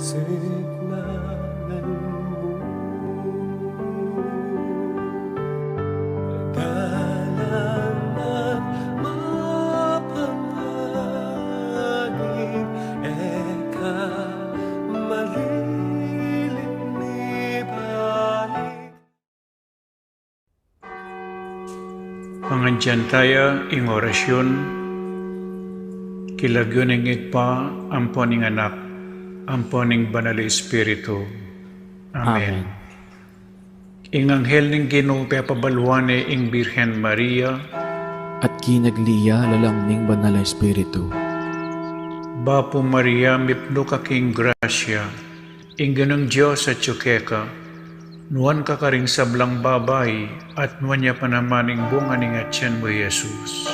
Signalan mo, dalang at mapanganib, eka malilipibalik. Pangantyantaya ing orasyon, kilagyon ing igpa, amponing anak, amponing banal Espiritu. Amen. Ing anghel ning Ginoo pabalwane ing Birhen Maria, at kinagliya lalangning banal na Espiritu. Bapo Maria mipno ka king grasya, ing ganang Diyos at tsukeka, nuan ka karing sablang babay, at nuan niya panamaning bunga ning atyan mo Jesus.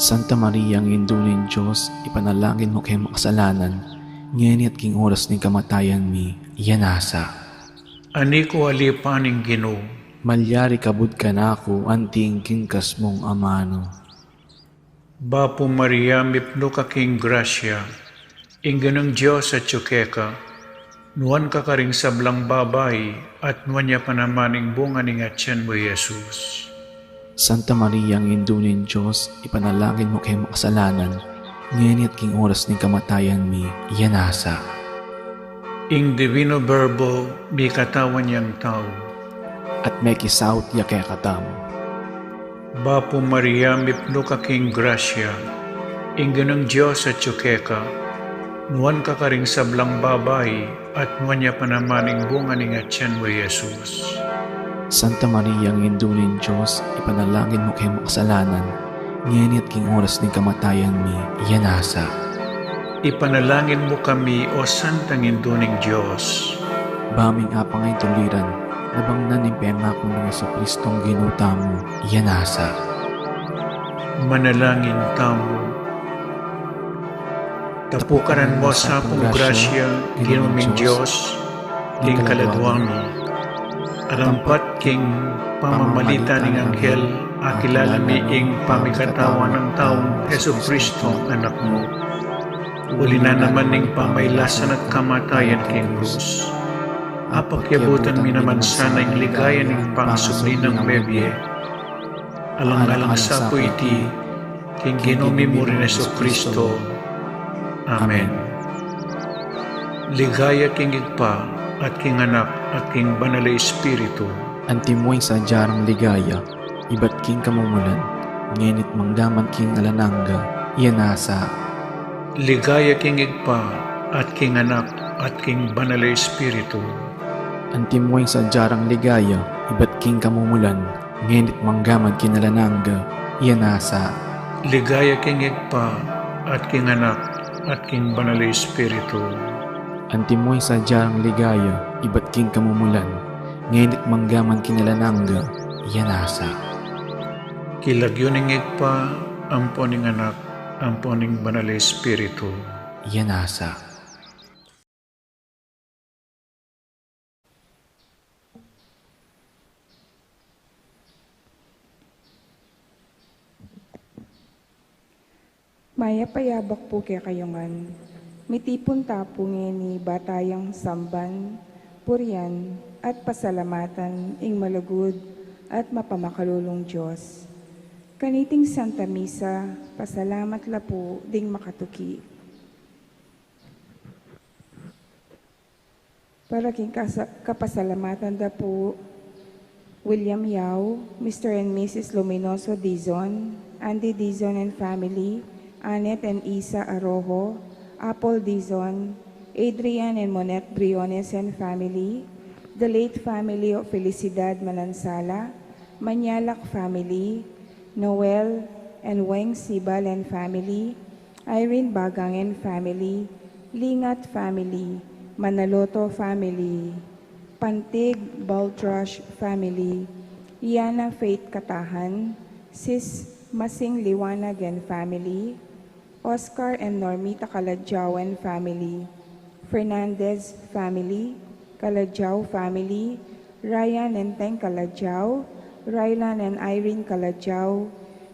Santa Maria, ang indulin Diyos, ipanalangin mo kay makasalanan, ngayon at king oras ng kamatayan mi, yanasa. Ani ko alipaning Ginoo, Malyari kabud ka na ako, anting kingkas mong amano. Bapo Maria mipno ka king grasya, ing ganang Diyos at tsukeka, nuan ka karing sablang babay, at nuan niya panamaning bunga ning atyan mo Jesus. Santa Maria, ang indulin Diyos, ipanalangin mo kay makasalanan, ngayon at king oras ng kamatayan mi, yanasa. Ing divino verbo, may katawan niyang tao. At may kisawt ya kay katam. Bapo Maria mipno ka king grasya, ing ganang Diyos at tsukeka, nuan ka karing sablang babay, at nuan niya panamaning bunga ning atyan mo Jesus. Santa Maria, ang indulin Diyos, ipanalangin mo kay makasalanan, ngayon at king oras ng kamatayan mi, yanasa. Ipanalangin mo kami, O Santang Induning Diyos. Baming apang ay tuliran, nabangnan ng pemako ng Jesucristong ginuta mo, yanasa. Manalangin tamo. Tapukaran mo sa akong grasya, Ginuming Diyos, king kaladwami. Arampat king pamamalita ng anghel, akilala mi ing pamikatawan ng taong Jesucristo, anak mo. Uli na naman ning pamaylasan at kamatayan king krus. Apakyabutan mi naman sana ing ligaya ning pangsubli ng bebye. Alang-alang sa po iti, king ginumi mo rin Jesucristo. Amen. Ligaya king igpa, at king anak, at king banal na Espiritu. Antimoy sa jarang ligaya, iba't king kamumulan, ngenit mangdaman king alananga, yanasa. Ligaya king igpa, at king anak, at king banal na Espiritu. Antimoy sa jarang ligaya, iba't king kamumulan, ngenit manggaman king alananga, yanasa. Ligaya king igpa, at king anak, at king banal na Espiritu. Antimoy sa jarang ligaya, iba't king kamumulan, ngenit manggaman king alananga, yanasa. Kilagyon ning igpa, amponing anak, amponing banal na Espiritu. Yanasa. Maya payabak po kaya kayongan, mitipon tapo ni batayang samban, puryan at pasalamatan ing malagud at mapamakalulong Diyos. Kaniting Santa Misa, pasalamat la po ding makatuki. Para king kapasalamatan da po, William Yao, Mr. and Mrs. Luminoso Dizon, Andy Dizon and family, Annette and Isa Arojo, Apple Dizon, Adrian and Monette Briones and family, the late family of Felicidad Manansala, Manyalak family, Noel and Weng Sibal and family, Irene Bagang and family, Lingat family, Manaloto family, Pantig Baltrash family, Iana Faith Katahan, Sis Masing Liwanag and family, Oscar and Normita Kaladjaw and family, Fernandez family, Kaladjaw family, Ryan and Teng Kaladjaw, Rylan and Irene Kaladjaw,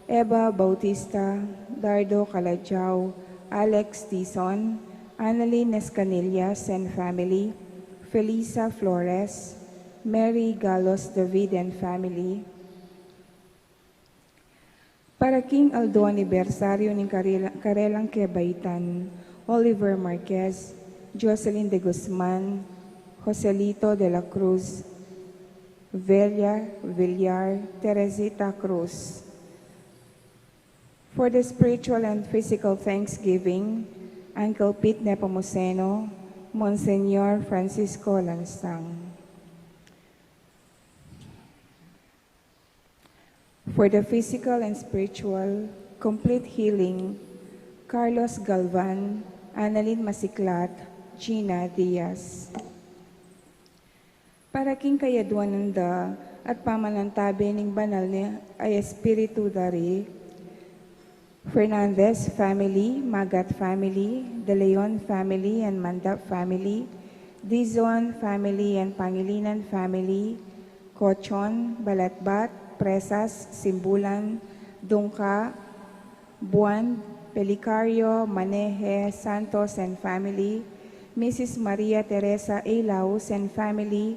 Eva Bautista, Dardo Kaladjaw, Alex Tison, Annalyn Escanillas and family, Felisa Flores, Mary Galos David and family. Para King Aldo anibersaryo ng Karelang Quebaitan, Oliver Marquez, Jocelyn de Guzman, Joselito de la Cruz, Velia Villar, Teresita Cruz. For the spiritual and physical thanksgiving, Uncle Pete Nepomuceno, Monsignor Francisco Lansang. For the physical and spiritual, complete healing, Carlos Galvan, Annalyn Masiklat, Gina Diaz. Para king kayaduan nanda at pamanantabi ng banal ni ay Espiritu Dari, Fernandez family, Magat family, De Leon family and Mandap family, Dizon family and Pangilinan family, Cochon, Balatbat, Presas, Simbulan, Dungka, Buwan, Pelicario, Maneje, Santos and family, Mrs. Maria Teresa A. Laus and family,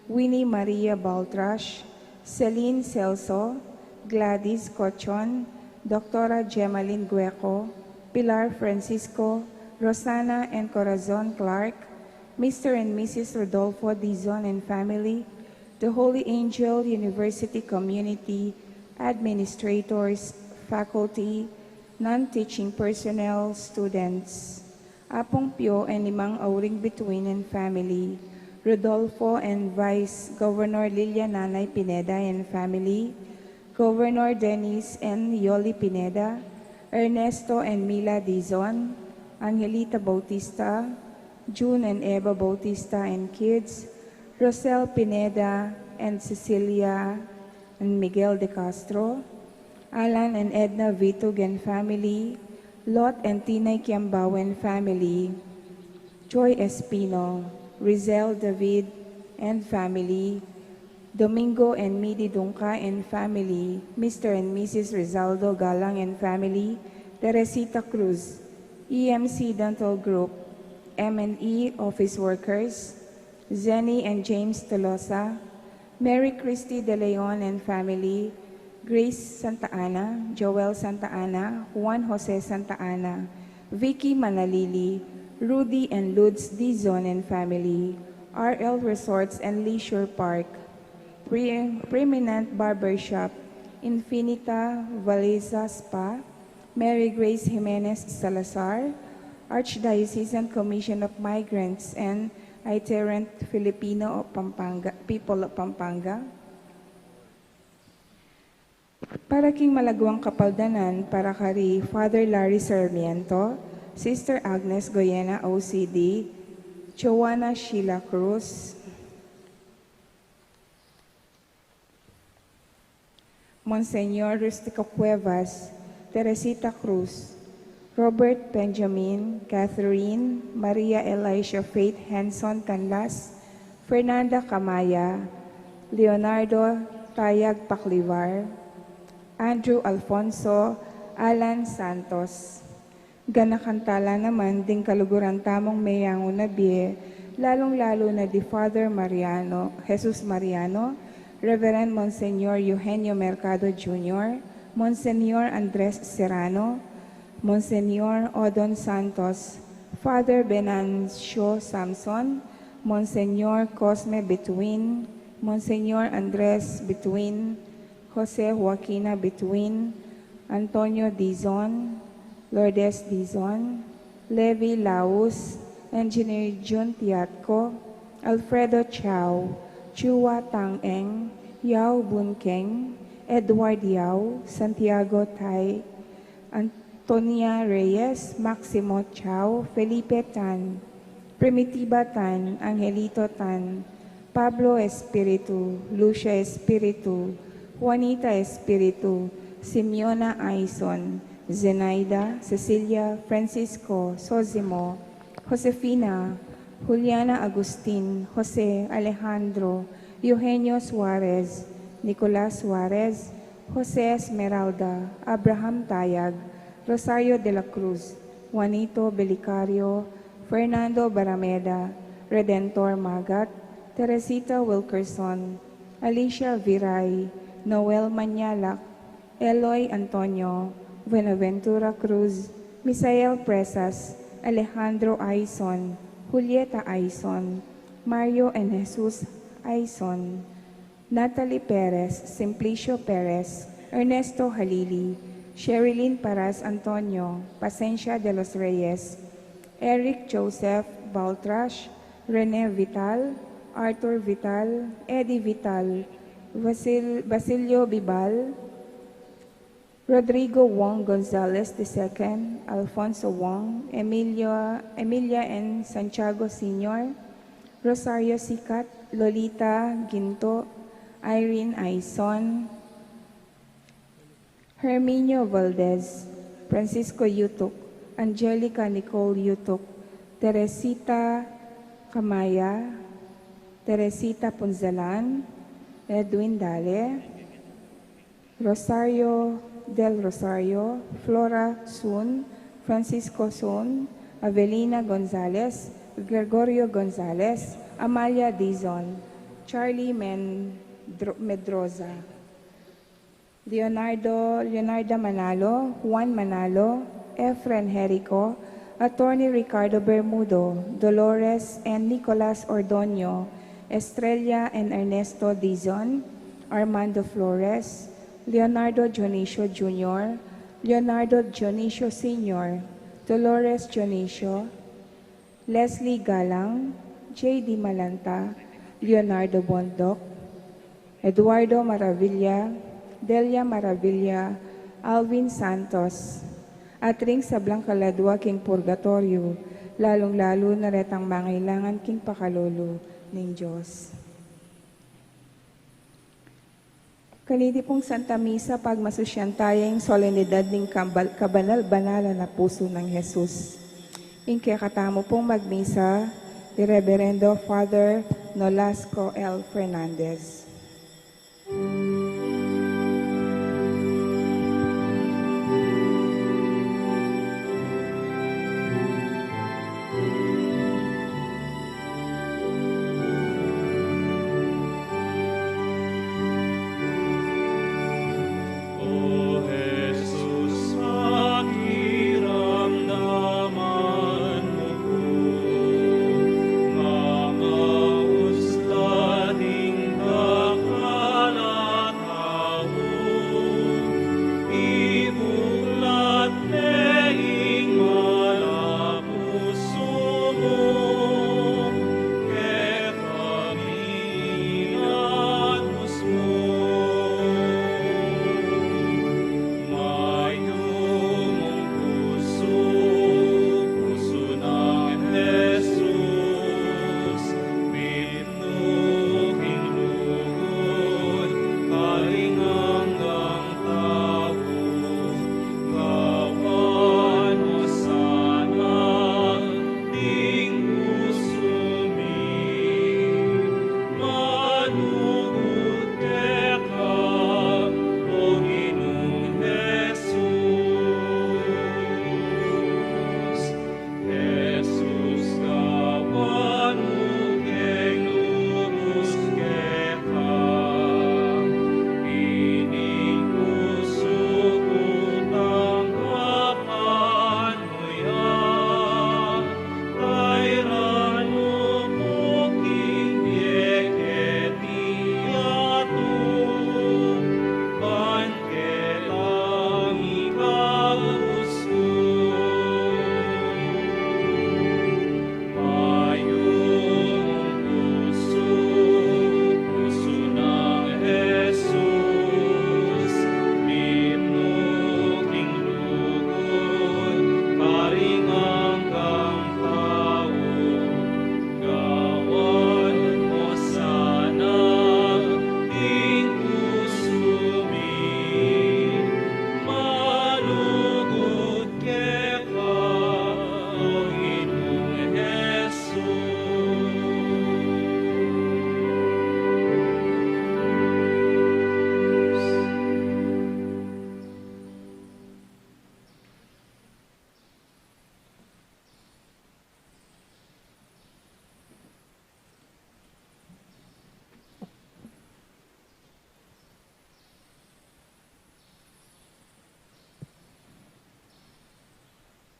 Winnie Maria Baltrash, Celine Celso, Gladys Cochon, Dr. Gemaline Gueco, Pilar Francisco, Rosana and Corazon Clark, Mr. and Mrs. Rodolfo Dizon and family, the Holy Angel University community, administrators, faculty, non-teaching personnel, students, Apong Pio and Limang Auring Bituin and family, Rodolfo and Vice Governor Lilia Nanay Pineda and family, Governor Dennis and Yoli Pineda, Ernesto and Mila Dizon, Angelita Bautista, June and Eva Bautista and kids, Rosel Pineda and Cecilia and Miguel de Castro, Alan and Edna Vitug and family, Lot and Tinay Kiambao and family, Joy Espino, Rizel David and family, Domingo and Midi Dungka and family, Mr. and Mrs. Rizaldo Galang and family, Teresita Cruz, EMC Dental Group, M&E office workers, Zenny and James Tolosa, Mary Christy De Leon and family, Grace Santa Ana, Joel Santa Ana, Juan Jose Santa Ana, Vicky Manalili, Rudy and Lutz Dizon and family, RL Resorts and Leisure Park, Preeminent Barbershop, Infinita Valeza Spa, Mary Grace Jimenez Salazar, Archdiocesan Commission of Migrants and Itinerant Filipino of Pampanga, People of Pampanga. Para king malagwang kapaldanan, para kari Father Larry Sarmiento, Sister Agnes Goyena OCD, Joanna Sheila Cruz, Monsignor Rustico Cuevas, Teresita Cruz, Robert Benjamin, Catherine, Maria Elisha Faith Henson Canlas, Fernanda Camaya, Leonardo Tayag Paklivar, Andrew Alfonso, Alan Santos. Ganakantala naman ding kaluguran tamong mayang unabie, lalong-lalo na di Father Mariano, Jesus Mariano, Reverend Monsignor Eugenio Mercado Jr., Monsignor Andres Serrano, Monsignor Odon Santos, Father Benancio Samson, Monsignor Cosme Bituin, Monsignor Andres Bituin, Jose Joaquina Bituin, Antonio Dizon, Lourdes Dizon, Levi Laus, Engineer Jun Tiatco, Alfredo Chao, Chua Tangeng, Yao Bunkeng, Edward Yao, Santiago Tai, Antonia Reyes, Maximo Chao, Felipe Tan, Primitiva Tan, Angelito Tan, Pablo Espiritu, Lucia Espiritu, Juanita Espiritu, Simeona Aison, Zenaida, Cecilia, Francisco, Sosimo, Josefina, Juliana Agustin, Jose Alejandro, Eugenio Suarez, Nicolas Suarez, Jose Esmeralda, Abraham Tayag, Rosario de la Cruz, Juanito Belicario, Fernando Barameda, Redentor Magat, Teresita Wilkerson, Alicia Viray, Noel Manyalak, Eloy Antonio, Buenaventura Cruz, Misael Presas, Alejandro Aison, Julieta Aison, Mario and Jesus Aison, Natalie Perez, Simplicio Perez, Ernesto Halili, Sherilyn Paras Antonio, Pasencia de los Reyes, Eric Joseph Baltrash, Rene Vital, Arthur Vital, Eddie Vital, Basilio Bibal, Rodrigo Wong Gonzalez II, Alfonso Wong, Emilia N. Santiago Sr., Rosario Sicat, Lolita Ginto, Irene Aison, Herminio Valdez, Francisco Yutuk, Angelica Nicole Yutuk, Teresita Kamaya, Teresita Punzalan, Edwin Dale, Rosario del Rosario, Flora Sun, Francisco Sun, Avelina Gonzalez, Gregorio Gonzalez, Amalia Dizon, Charlie Medroza, Leonardo Manalo, Juan Manalo, Efren Jerico, Attorney Ricardo Bermudo, Dolores and Nicolas Ordoño, Estrella and Ernesto Dizon, Armando Flores, Leonardo Dionisio Jr., Leonardo Dionisio Sr., Dolores Dionisio, Leslie Galang, J.D. Malanta, Leonardo Bondoc, Eduardo Maravilla, Delia Maravilla, Alvin Santos, at ring sa Blancaladua king purgatorio, lalong-lalo na retang mangailangan king pakalolo ng Diyos. Kanidi pong Santa Misa, pagmasusyantayang solenidad ng kabanal-banalan na puso ng Jesus. Inke katamo pong magmisa, ni Reverendo Father Nolasco L. Fernandez. O Jesus, pakiramdaman mo ko, mga uslading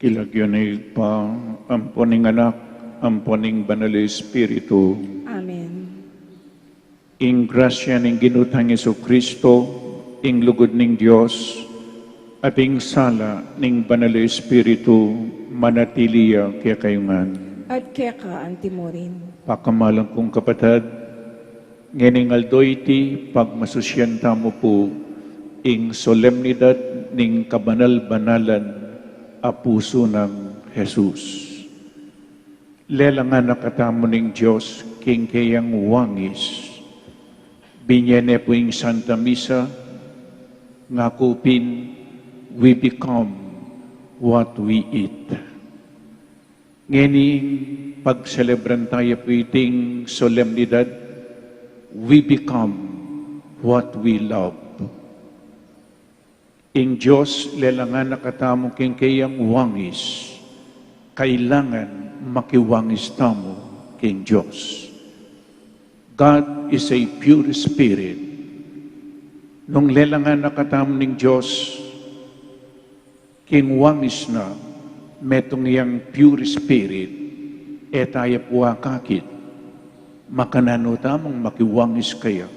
Kilagyonig pa, amponing anak, amponing banal Espiritu, Amen. ing grasya ning ginutang Yesu Kristo, ing lugod ning Dios, at ing sala ning banal Espiritu, manatiliya kaya kayungan. At kaya ka antimorin. Pakamalang kong kapatid, ngening aldoy ti pagmasusyanta mo po, ing solemnidad ning kabanal-banalan a puso ng Jesus. Lelangan nakatamo ning Diyos, king kayang wangis, binyene po ing Santa Misa, ngakupin, we become what we eat. Ngayon, pagselebran tayo po iting solemnidad, we become what we love. Ing Diyos, lelangan nakatamo king kayang wangis, kailangan makiwangis tamo king Diyos. God is a pure spirit. Nung lelangan nakatamo ning Diyos, king wangis na, metong iyang pure spirit, etaya puwa kakit, makanano tamang makiwangis kaya.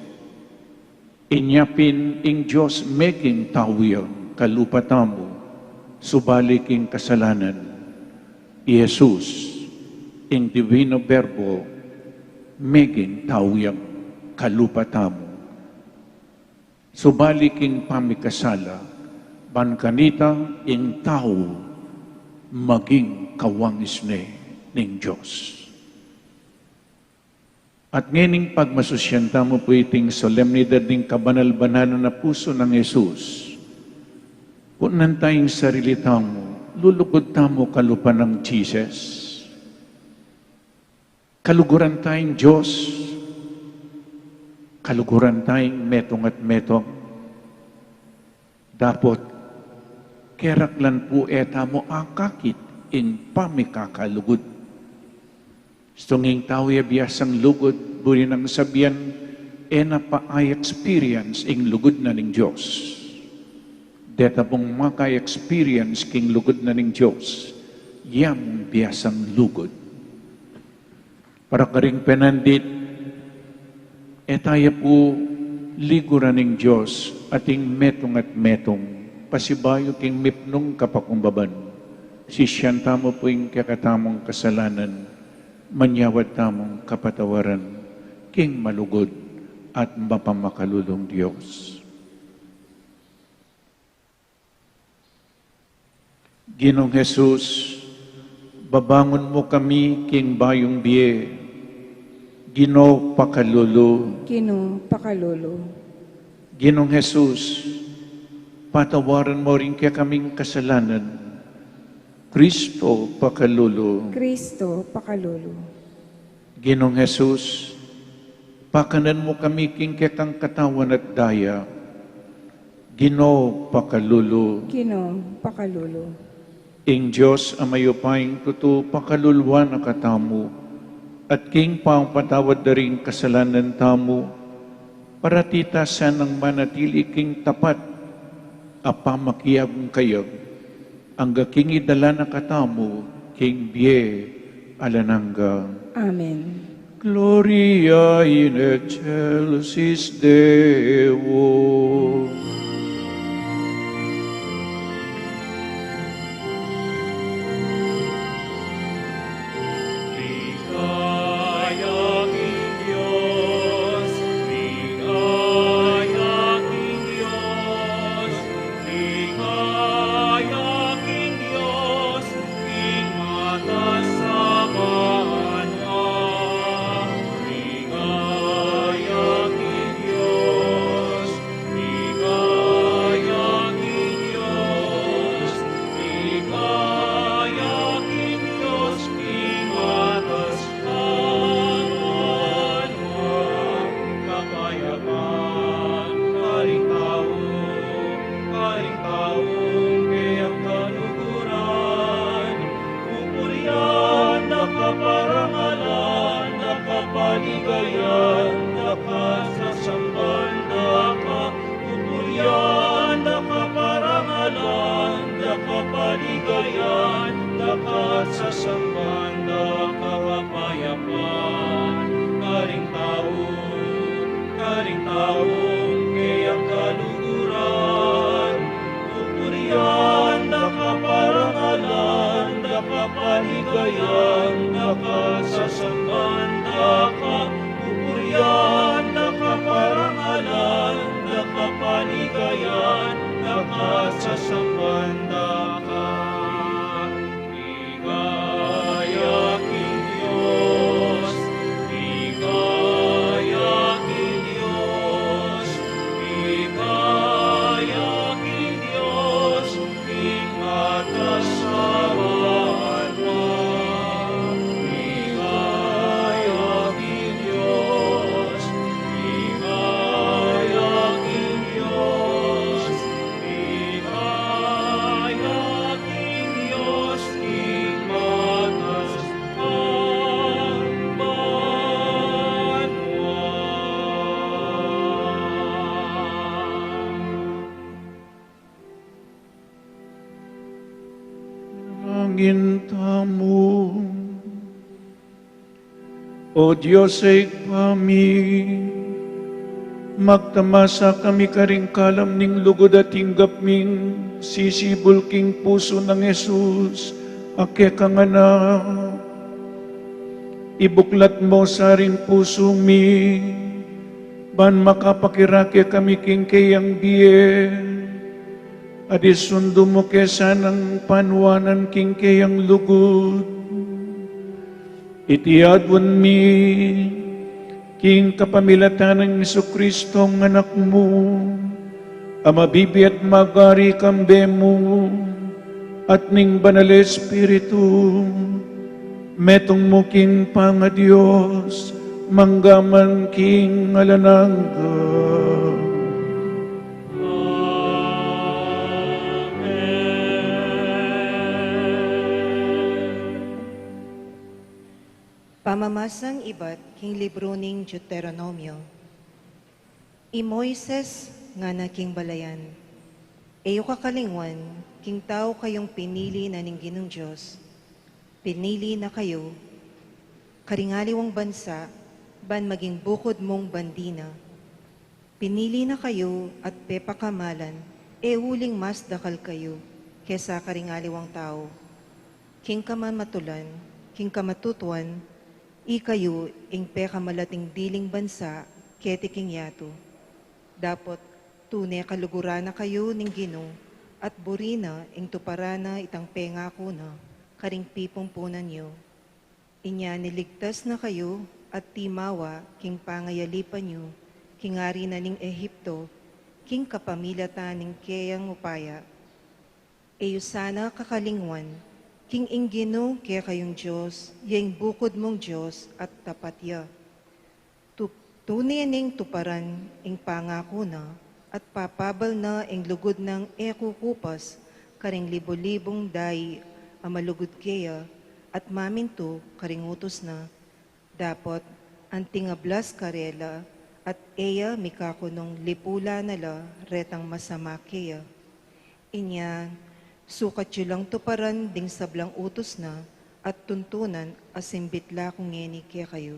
Inyapin ing Diyos making tawiyang kalupatamo, subalik ing kasalanan. Jesus, ing divino verbo, making tawiyang kalupatamo. Subalik ing pamikasala, bankanita ing tao, maging kawangis ning Diyos. At nganing pagmasusyanta mo po iting solemnidad ng kabanal-banalan na puso ng Jesus, punan tayong sarili tamo, lulukod tamo kalupa ng Jesus. Kaluguran tayong Diyos, kaluguran tayong metong at metong. Dapat, keraklan po eta mo akakit in pamikakalugod. Stunging tao biasang lugod, buri ng sabihan, na pa ay experience ing lugod na ning Diyos. Deta pong maka-experience king lugod na ning Diyos, yam biasang lugod. Para karing penandit, etaya po liguran ning Diyos ating metong at metong, pasibayo king mipnong kapakumbaban, sisyanta mo po yung kakatamong kasalanan, manyawad tamong kapatawaran, king malugod at mapamakalulong Diyos. Ginong Jesus, babangon mo kami king bayong biye, Gino pakalulu. Kino pakalolo. Ginong Jesus, patawaran mo rin kaya kaming kasalanan, Kristo pakalulu. Kristo pakalolo. Ginong Jesus, pakanan mo kami king kekang katawan at daya. Gino pakalulu. Kino pakalolo. Ing Diyos amayupayng tutu pakaluluan na katamu, at king pangpatawad na rin kasalanan tamu, para tita sanang manatili king tapat, apamakiyag kayag, ang king idala na katamu, king biye alananga. Amen. Gloria in excelsis Deo. pupuryan, nakaparangalan, nakapaligayan, nakasasamban, nakapupuryan, nakaparangalan, nakapaligayan, nakasasamban, Ligaya king Diyos, ligaya king Diyos, ligaya king Diyos, king matasawaan mo. Ligaya king Diyos, ligaya king Diyos, ligaya king Diyos, king Angin tamu, O Diyos ay kami, magtamasa kami karingkalam ning lugod at hinggap ming sisibol king puso ng Jesus, ake kang anak. Ibuklat mo sa ring puso mi, ban makapakirake kami king kayang biye, adis sundo mo kesa ng panwanan king kayang lugod. Itiadwan mi, king kapamilatan ng Jesucristong anak mo, amabibi at magari kambe mo, at ning banal Espiritu, metong mo king panga Diyos, manggaman king alanangga. Pamamasang iba't king libro ning Deuteronomio. I Moises nga na king balayan. Eyo kakalingwan, king tao kayong pinili na ning Ginong Diyos. Pinili na kayo, karingaliwang bansa, ban maging bukod mong bandina. Pinili na kayo at pepakamalan, uling mas dakal kayo, kesa karingaliwang tao. King kamamatulan, king kamatutuan, kayo ing pekamalating diling bansa, keti king yato. Dapot, tunay kalugurana kayo ning Ginoo, at burina ing tuparana itang pengako na, karing pipumpunan nyo. Inya niligtas na kayo, at timawa king pangayalipan nyo, king ari na ning Ehipto, king kapamilata ning keyang upaya. Eyo sana kakalingwan, king inggino kaya kayong Diyos, yang bukod mong Diyos at tapat ya. Tunay ning tuparan ing pangako na, at papabal na ing lugod ng ekukupas, karing libo-libong day amalugod kaya, at maminto karing utos na. Dapot, anting ablas karela, at eya mikakunong lipula nala, retang masama kaya. Inya, sukat yu lang tuparan ding sablang utos na, at tuntunan asimbitla kung ngeni kaya kayo.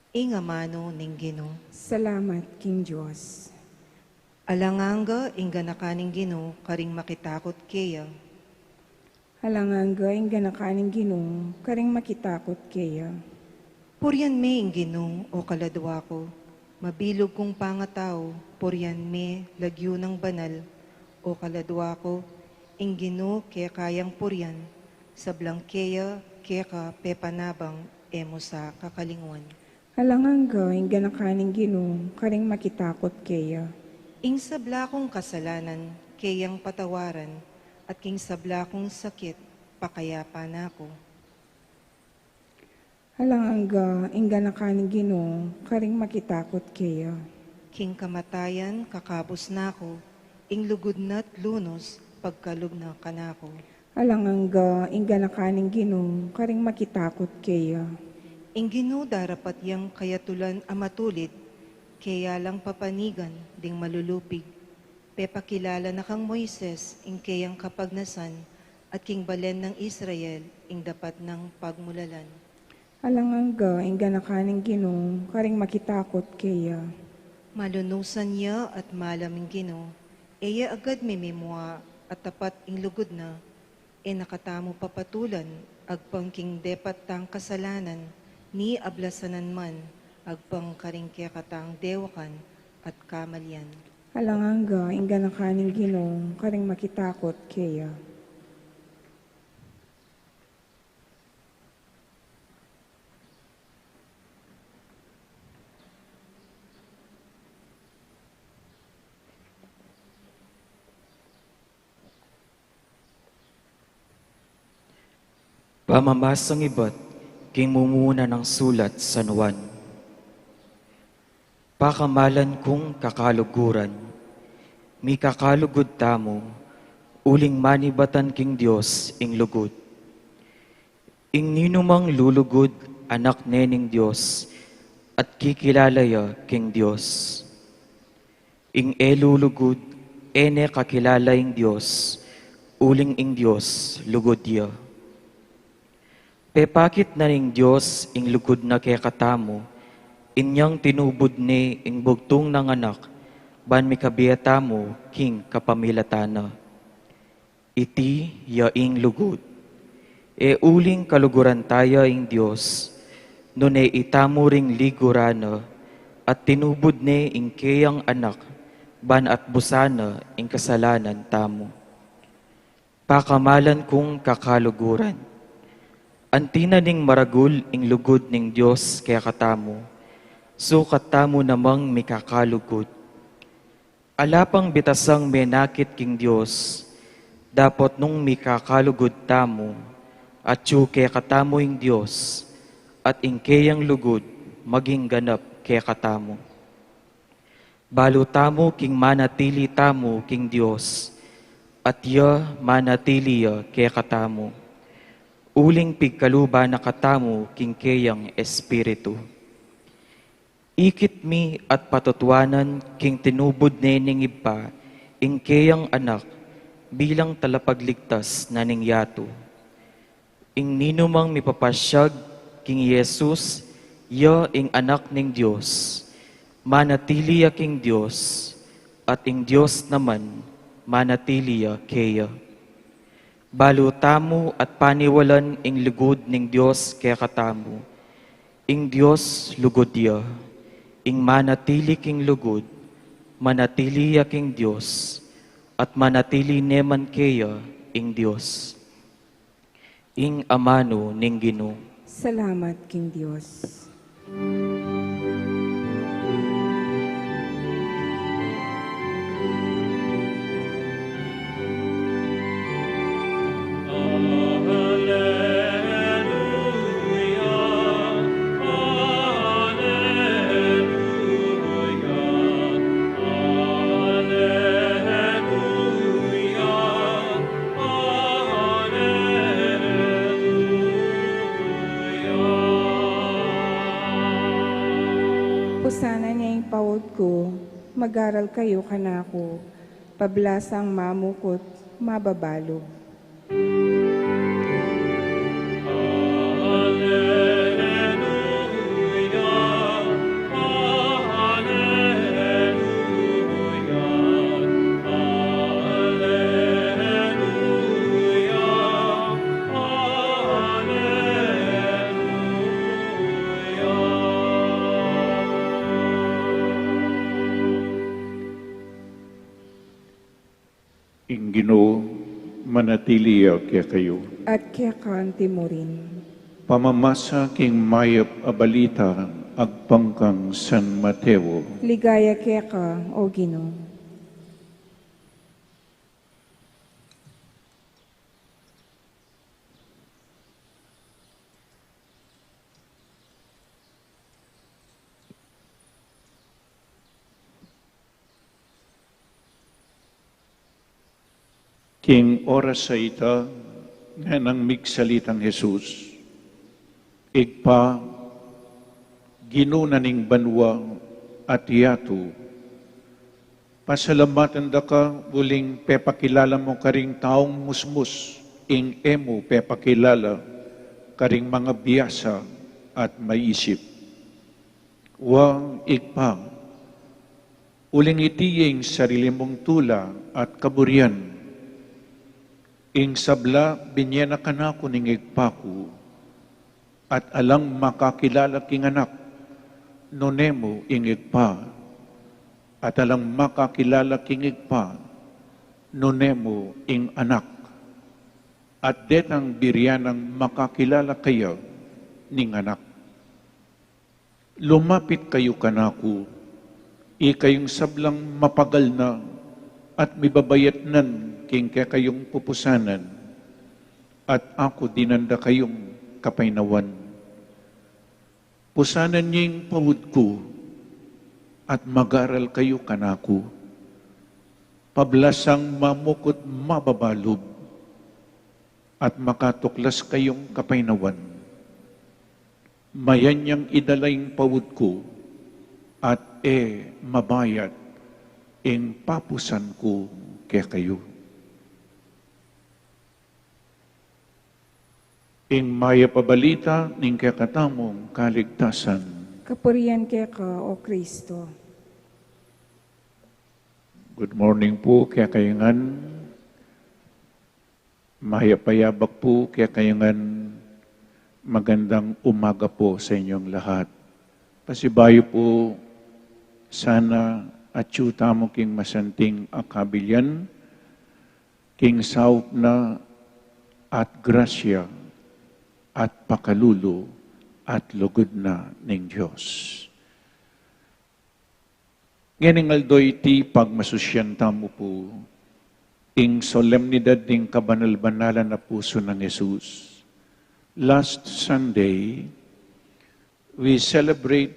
Ingamano ning Ginoo. Salamat, King Diyos. Alanganga inganakaning Ginoo, karing makitakot kaya. Halanganga ing ganakaning Ginoo, karing makitakot kaya. Puryan me ing Ginoo, o kaladwa ko, mabilog kong pangatao, puryan me lagyo ng banal, o kaladwa ko, ing Ginoo kaya kayang puryan, sablang kaya ka pepanabang emo sa kakalingwan. Halanganga ing ganakaning Ginoo, karing makitakot kaya. Ing sabla kong kasalanan, kayang patawaran, at king sabla kong sakit, pakayapa na ako. Halanganga ing ganakaning Ginoo, karing makitakot kaya. King kamatayan, kakabos na ako, ing lugod na't lunos, pagkalog na kanako. Halanganga ing ganakaning Ginoo, karing makitakot kaya. Ing Ginoo darapat yang kayatulan amatulit, kaya lang papanigan ding malulupig. Pepakilala na kang Moises, ing kayang kapagnasan, at king balen ng Israel, ing dapat ng pagmulalan. Halanganga ing ganakaning Ginoo, karing makitakot kaya. Malunusan niya at malaming Ginoo, eya agad mimimwa, at tapat ing lugod na, nakatamo papatulan, agpangking depat tang kasalanan, ni ablasanan man, agpang karingkya katang dewakan at kamalyan. Alanganga, ingga ng kaning Ginong, karing makitakot kaya. Pamamasang iba't king mumuna ng sulat sa nuwan. Pakamalan kong kakaluguran, mi kakalugod tamo, uling manibatan king Diyos ing lugod. Ing ninumang lulugod anak nening Diyos, at kikilalaya king Diyos. Ing elulugod, ene kakilala ing Diyos, uling ing Diyos lugod ya. Pepakit na ning Diyos ing lugod na kaya katamo, inyang tinubod ni ing bugtong ng anak, ban mikabiyatamo king kapamilatana. Iti ya ing lugod. Uling kaluguran tayo ing Diyos, nune itamo ring ligurana, at tinubod ni ing kayang anak, ban at busana ing kasalanan tamo. Pakamalan kong kakaluguran. Antina ning maragul ing lugod ning Diyos kaya katamo, sukat tamo namang mikakalugod. Alapang bitasang menakit king Diyos, dapat nung mikakalugod tamo, at yu kaya katamo ing Diyos, at ing kayang lugod, maging ganap kaya katamo. Balo tamo king manatili tamo king Diyos, at ya manatili ya kaya katamo. Uling pigkaluba na katamo king kayang espiritu. Ikit mi at patutuanan king tinubod nening iba, ing kayang anak, bilang talapagligtas na ning yato. Ing ninumang mipapasyag king Jesus, ya ing anak ning Diyos, manatili ya king Diyos, at ing Diyos naman, manatili ya kaya. Balo tamo at paniwalan ing lugod ning Diyos kaya katamo. Ing Diyos lugod ya, ing manatili king lugod, manatili ya king Diyos, at manatili neman kaya ing Diyos. Ing amano ning Ginoo. Salamat, King Diyos. Pusana niya yung pawod ko, mag-aral kayo kanako, pablasang mamukot, mababalo. Ing Ginoo, manatili kaya kayo. At kaya kanti mo rin. Pamamasa king mayap a balita agpangkang San Mateo. Ligaya kaya ka, o Ginoo. King oras sa ita, nga nang migsalitang Jesus, igpa, ginunaning banwa at yato, pasalamatan da ka, uling pepakilala mo karing taong musmus, ing emo pepakilala, karing mga biyasa at maisip. Wa igpa, uling itiyeng sarili mong tula at kaburian, ing sabla binyena kanako ning igpaku, at alang makakilala king anak, nonemo ing igpa, at alang makakilala king igpa, nonemo ing anak, at detang biryanang makakilala kayo ning anak. Lumapit kayo kanako, ikayong sablang mapagal na, at mibabayat nan king kayong pupusanan, at ako dinanda kayong kapainawan. Pusanan niyang pawud ko, at mag-aral kayo kanako, pablasang mamukot mababalob, at makatuklas kayong kapainawan. Mayan niyang idalayng pawud ko, at mabayat ing papusan ko kaya kayo. Ing maya pabalita ning kakatamong kaligtasan. Kapurian kaya ka, O Kristo. Good morning po kaya kayangan. Maya payabak po kaya kayangan. Magandang umaga po sa inyong lahat. Pasibayo po sana at yuta mo king masanting akabilyan, king saup na at grasya, at pakalulo at lugod na ning Diyos. Ngayon aldoy ti pagmasusyanta mo po, ing solemnidad ding kabanal-banalan na puso ng Jesus. Last Sunday, we celebrated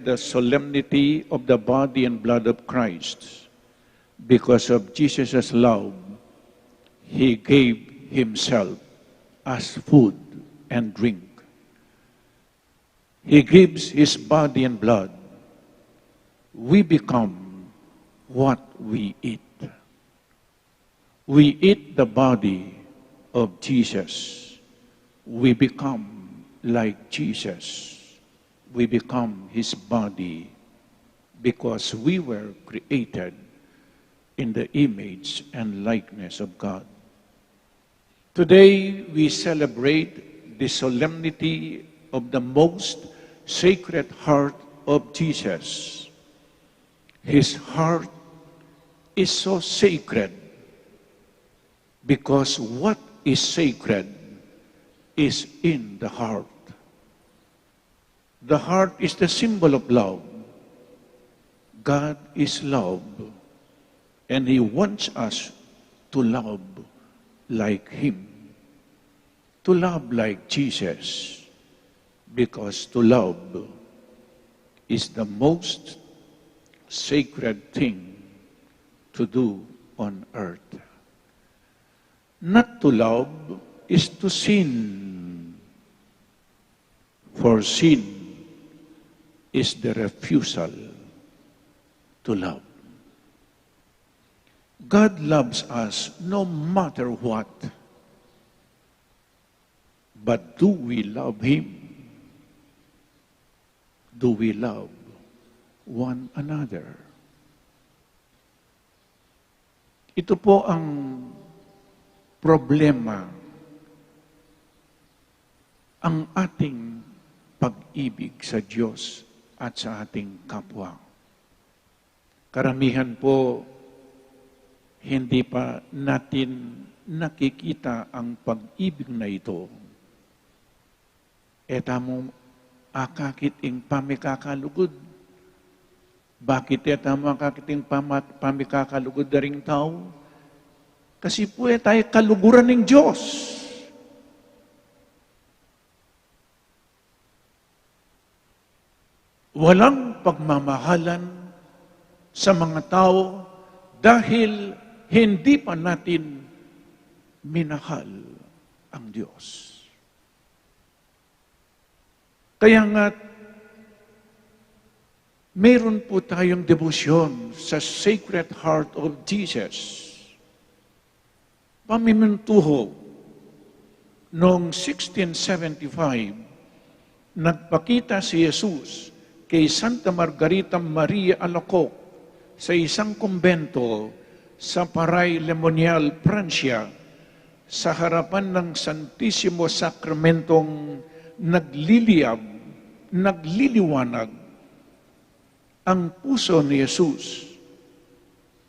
the solemnity of the body and blood of Christ. Because of Jesus' love, He gave Himself as food and drink. He gives His body and blood. We become what we eat. We eat the body of Jesus. We become like Jesus. We become His body because we were created in the image and likeness of God. Today, we celebrate the solemnity of the most sacred heart of Jesus. His heart is so sacred because what is sacred is in the heart. The heart is the symbol of love. God is love, and He wants us to love like Him, to love like Jesus, because to love is the most sacred thing to do on earth. Not to love is to sin, for sin is the refusal to love. God loves us no matter what. But do we love Him? Do we love one another? Ito po ang problema, ang ating pag-ibig sa Diyos at sa ating kapwa. Karamihan po, hindi pa natin nakikita ang pag-ibig na ito. Etamo akakit ing pamikakalugod. Bakit etamo akakit ing pamikakalugod daring tao? Kasi po tayo kaluguran ng Diyos. Walang pagmamahalan sa mga tao dahil hindi pa natin minahal ang Diyos. Kaya nga, meron po tayong debosyon sa Sacred Heart of Jesus. Pamimintuho, noong 1675, nagpakita si Jesus kay Santa Margarita Maria Alacoque sa isang kumbento sa Paray Lemonial, Prancia, sa harapan ng Santisimo Sakramentong nagliliwanag ang puso ni Jesus.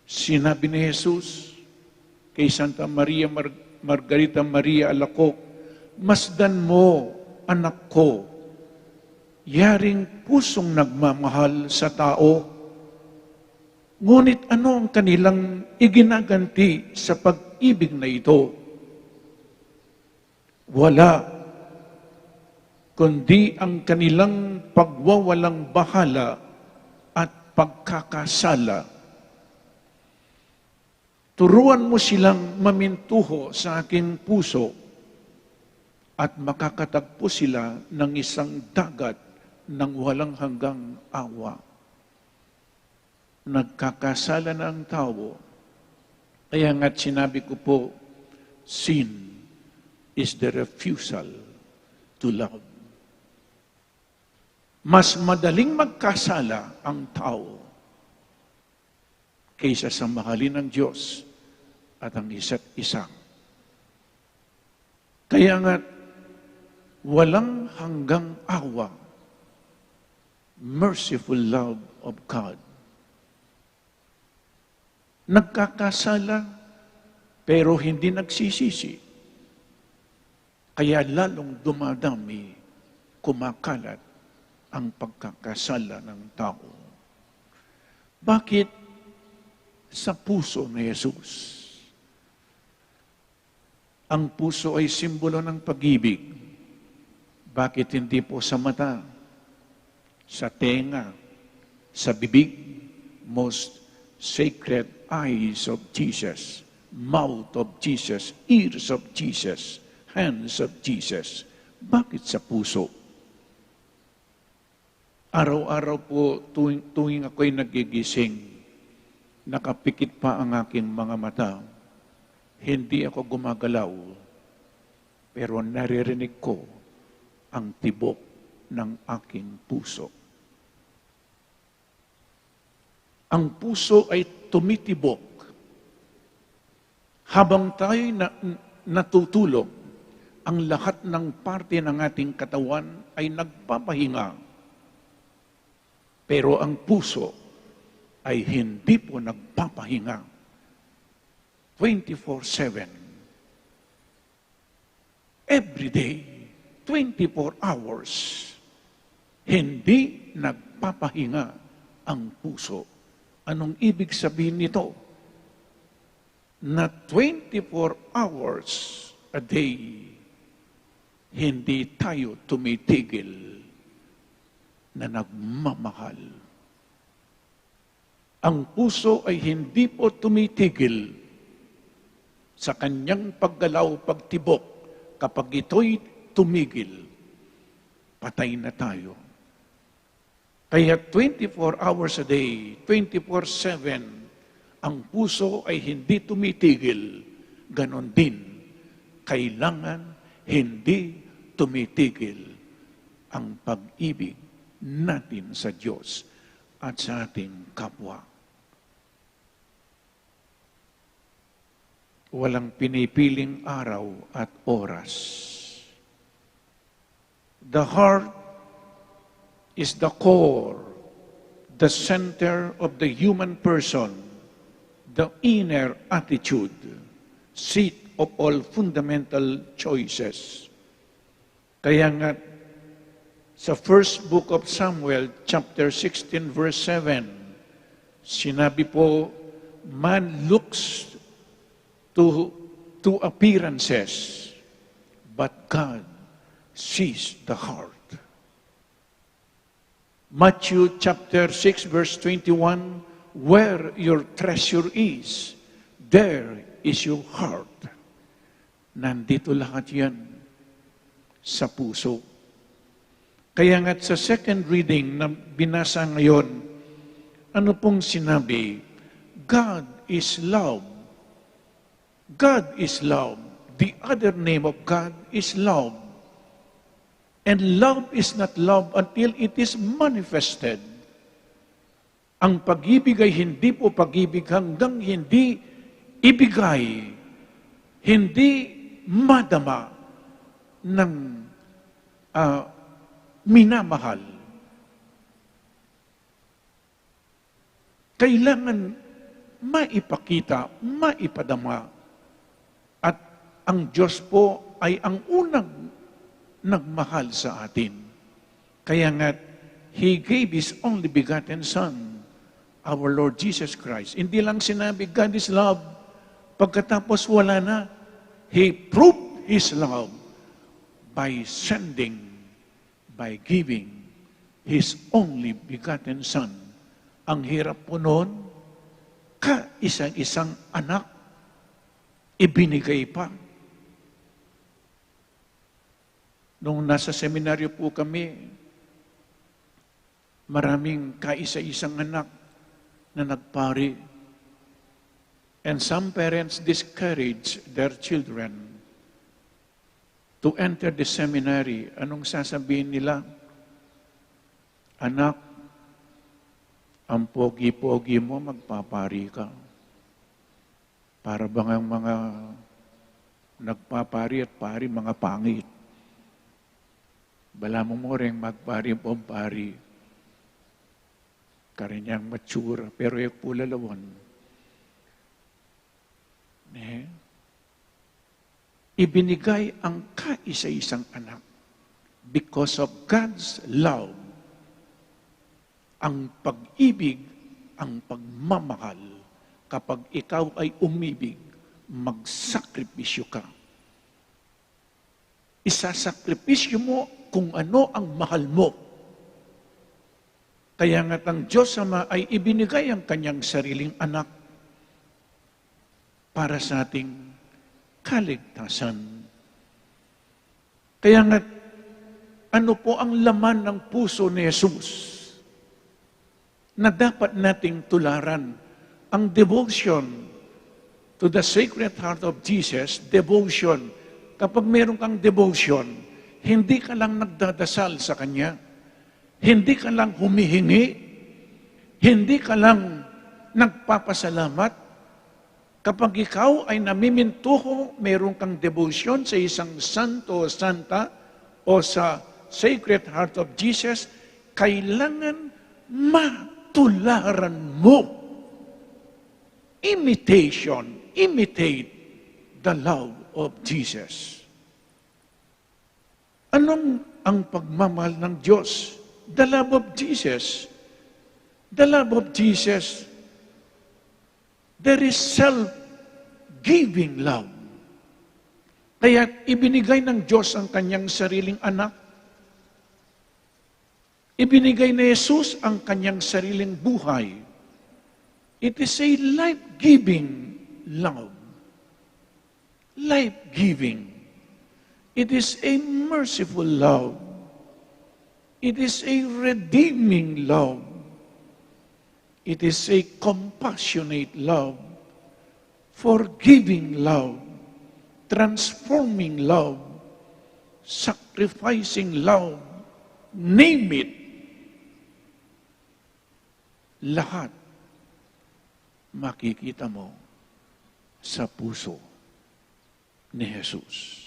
Sinabi ni Jesus kay Santa Maria Margarita Maria Alacoc, "Masdan mo, anak ko, yaring pusong nagmamahal sa tao. Ngunit ano ang kanilang iginaganti sa pag-ibig na ito? Wala, kundi ang kanilang pagwawalang bahala at pagkakasala. Turuan mo silang mamintuho sa aking puso at makakatagpo sila ng isang dagat ng walang hanggang awa." Nagkakasala na ang tao. Kaya nga't sinabi ko po, sin is the refusal to love. Mas madaling magkasala ang tao kaysa sa mahalin ng Diyos at ang isa't isa. Kaya nga, walang hanggang awa, merciful love of God. Nagkakasala, pero hindi nagsisisi. Kaya lalong dumadami, kumakalat ang pagkakasala ng tao. Bakit? Sa puso ni Jesus. Ang puso ay simbolo ng pag-ibig. Bakit hindi po sa mata, sa tenga, sa bibig? Most sacred eyes of Jesus, mouth of Jesus, ears of Jesus, hands of Jesus. Bakit sa puso? Araw-araw po tuwing ako'y nagigising, nakapikit pa ang aking mga mata. Hindi ako gumagalaw, pero naririnig ko ang tibok ng aking puso. Ang puso ay tumitibok habang tayo natutulog. Ang lahat ng parte ng ating katawan ay nagpapahinga. Pero ang puso ay hindi po nagpapahinga. 24/7. Every day, 24 hours. Hindi nagpapahinga ang puso. Anong ibig sabihin nito? Na 24 hours a day, hindi tayo tumitigil na nagmamahal. Ang puso ay hindi po tumitigil sa kanyang paggalaw, pagtibok. Kapag ito'y tumigil, patay na tayo. Kaya 24 hours a day, 24/7, ang puso ay hindi tumitigil. Ganon din, kailangan hindi tumitigil ang pag-ibig natin sa Diyos at sa ating kapwa. Walang pinipiling araw at oras. The heart is the core, the center of the human person, the inner attitude, seat of all fundamental choices. Kaya nga, sa first book of Samuel, chapter 16, verse 7, sinabi po, man looks to appearances, but God sees the heart. Matthew chapter 6, verse 21, where your treasure is, there is your heart. Nandito lahat yan sa puso. Kaya nga sa second reading na binasa ngayon, ano pong sinabi? God is love. God is love. The other name of God is love. And love is not love until it is manifested. Ang pag-ibig ay hindi po pag-ibig hanggang hindi ibigay, hindi madama ng minamahal. Kailangan maipakita, maipadama. At ang Diyos po ay ang unang nagmahal sa atin. Kaya nga, He gave His only begotten Son, our Lord Jesus Christ. Hindi lang sinabi, God is love. Pagkatapos wala na, He proved His love by sending, by giving His only begotten Son. Ang hirap po noon, kaisang-isang anak, ibinigay pa. Nung nasa seminaryo po kami, maraming kaisa-isang anak na nagpari. And some parents discourage their children to enter the seminary. Anong sasabihin nila? Anak, ang pogi-pogi mo, magpapari ka. Para bang ang mga nagpapari at pari, mga pangit. Bala mo rin magpari-pompari. Karinyang mature, pero yung pulalawan. Ibinigay ang kaisa-isang anak because of God's love. Ang pag-ibig, ang pagmamahal. Kapag ikaw ay umibig, magsakripisyo ka. Isasakripisyo mo kung ano ang mahal mo. Kaya nga't ang Diyos Ama ay ibinigay ang kanyang sariling anak para sa ating kaligtasan. Kaya nga't ano po ang laman ng puso ni Jesus na dapat nating tularan? Ang devotion to the Sacred Heart of Jesus, devotion. Kapag meron kang devotion, hindi ka lang nagdadasal sa Kanya, hindi ka lang humihingi, hindi ka lang nagpapasalamat. Kapag ikaw ay namimintuho, meron kang devotion sa isang santo o santa o sa Sacred Heart of Jesus, kailangan matularan mo. Imitate the love of Jesus. Anong ang pagmamahal ng Diyos? The love of Jesus. The love of Jesus. There is self-giving love. Kaya ibinigay ng Diyos ang kanyang sariling anak. Ibinigay na Jesus ang kanyang sariling buhay. It is a life-giving love. Life-giving. It is a merciful love. It is a redeeming love. It is a compassionate love, forgiving love, transforming love, sacrificing love, name it. Lahat makikita mo sa puso ni Jesus.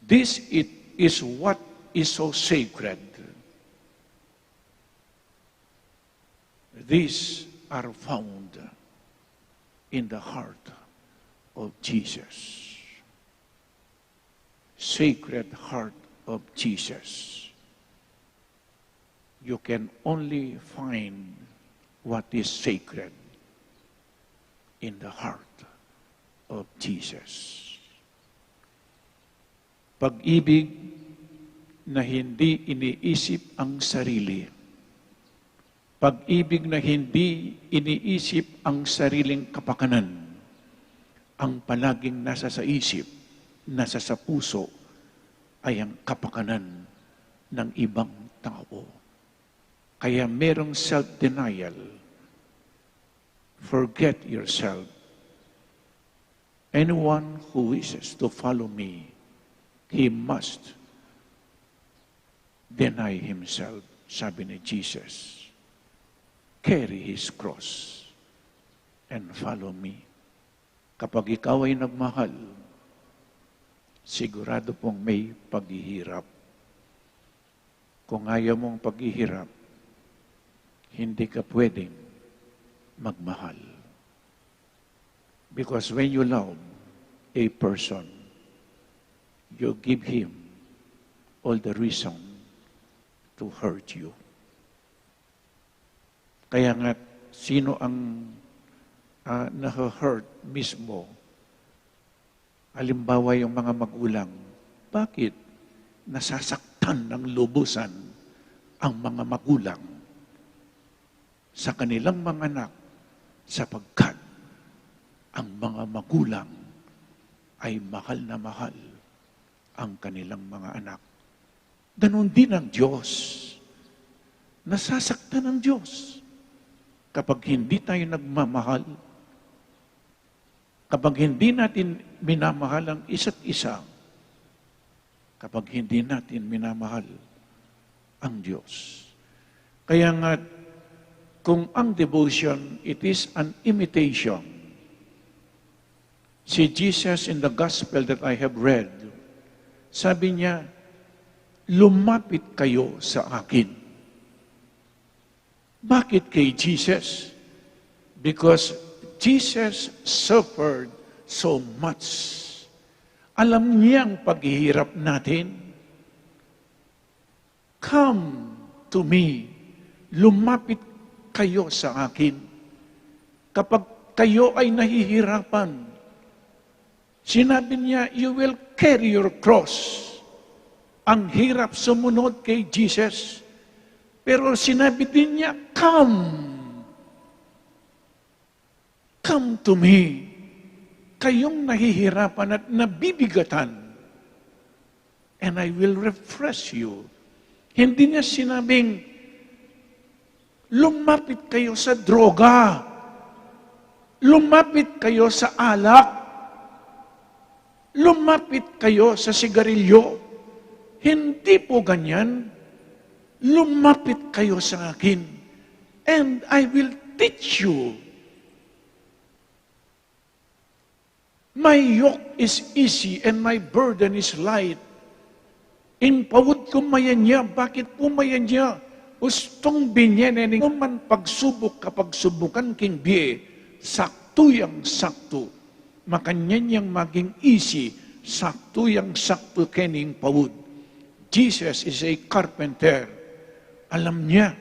This is what is so sacred. These are found in the heart of Jesus. Sacred heart of Jesus. You can only find what is sacred in the heart of Jesus. Pag-ibig na hindi iniisip ang sarili. Pag-ibig na hindi iniisip ang sariling kapakanan. Ang palaging nasa sa isip, nasa sa puso, ay ang kapakanan ng ibang tao. Kaya merong self-denial. Forget yourself. Anyone who wishes to follow me, he must deny himself, sabi ni Jesus. Carry his cross and follow me. Kapag ikaw ay nagmahal, sigurado pong may paghihirap. Kung ayaw mong paghihirap, hindi ka pwedeng magmahal. Because when you love a person, you give him all the reason to hurt you. Kaya nga, sino ang na-hurt mismo? Halimbawa yung mga magulang. Bakit nasasaktan ng lubusan ang mga magulang sa kanilang mga anak sapagkat ang mga magulang ay mahal na mahal ang kanilang mga anak. Ganon din ang Diyos. Nasasaktan ang Diyos kapag hindi tayo nagmamahal, kapag hindi natin minamahal ang isa't isa, kapag hindi natin minamahal ang Diyos. Kaya nga, kung ang devotion, it is an imitation. Si Jesus in the gospel that I have read, sabi niya, lumapit kayo sa akin. Bakit kay Jesus? Because Jesus suffered so much. Alam niya ang paghihirap natin. Come to me. Lumapit kayo sa akin. Kapag kayo ay nahihirapan, sinabi niya, you will carry your cross. Ang hirap sumunod kay Jesus. Pero sinabi din niya, come. Come to me. Kayong nahihirapan at nabibigatan. And I will refresh you. Hindi niya sinabing, lumapit kayo sa droga. Lumapit kayo sa alak. Lumapit kayo sa sigarilyo. Hindi po ganyan. Lumapit kayo sa akin, and I will teach you. My yoke is easy and my burden is light. In pawod ko mayanya, bakit po mayanya? Ustong binyanin man pagsubok kapag subukan king biye, sakto yang sakto. Makanyan yang maging easy, sakto yang sakto kening pawod. Jesus is a carpenter. Alam niya.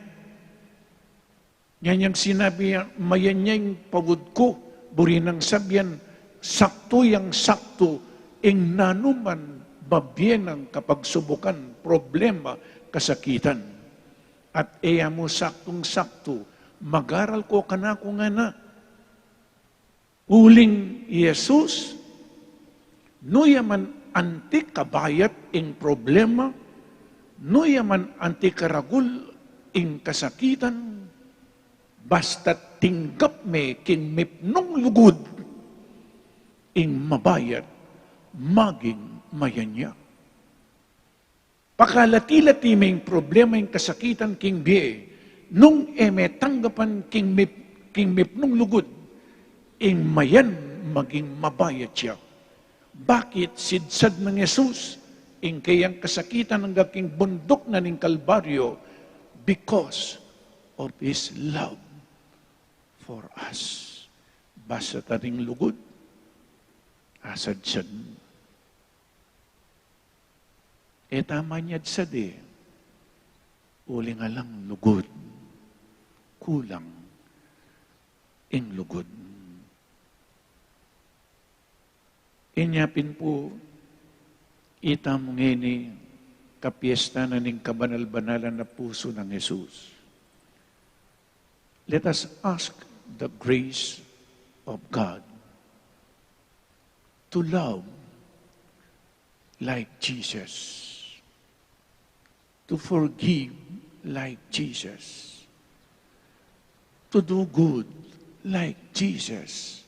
Yan yung sinabi, mayan niya yung pawod ko, buri ng sabyan, sakto yang sakto, ing nanuman, babyenang kapag subukan, problema, kasakitan. At iya mo saktong sakto, mag-aral ko kanako nga na. Uling Jesus, no yaman antik kabayat ing problema, no yaman antikaragul ing kasakitan, basta tinggap me king mipnong lugod, ing mabayat, maging mayanya. Pakalati-lati may problema ing kasakitan king biye, nung eme tanggapan king mipnong lugod, ing mayan maging mabayat siya. Bakit sidsad ng Jesus, ing kayang kasakitan ng gaking bundok na ning Kalbaryo, because of His love for us. Basta taring lugod, asad-sad. Tama niya sad uli nga lang lugod, kulang ing lugod. Inyapin po, itam ngini kapiesta na ning kabanal-banalan na puso ng Jesus. Let us ask the grace of God to love like Jesus, to forgive like Jesus, to do good like Jesus.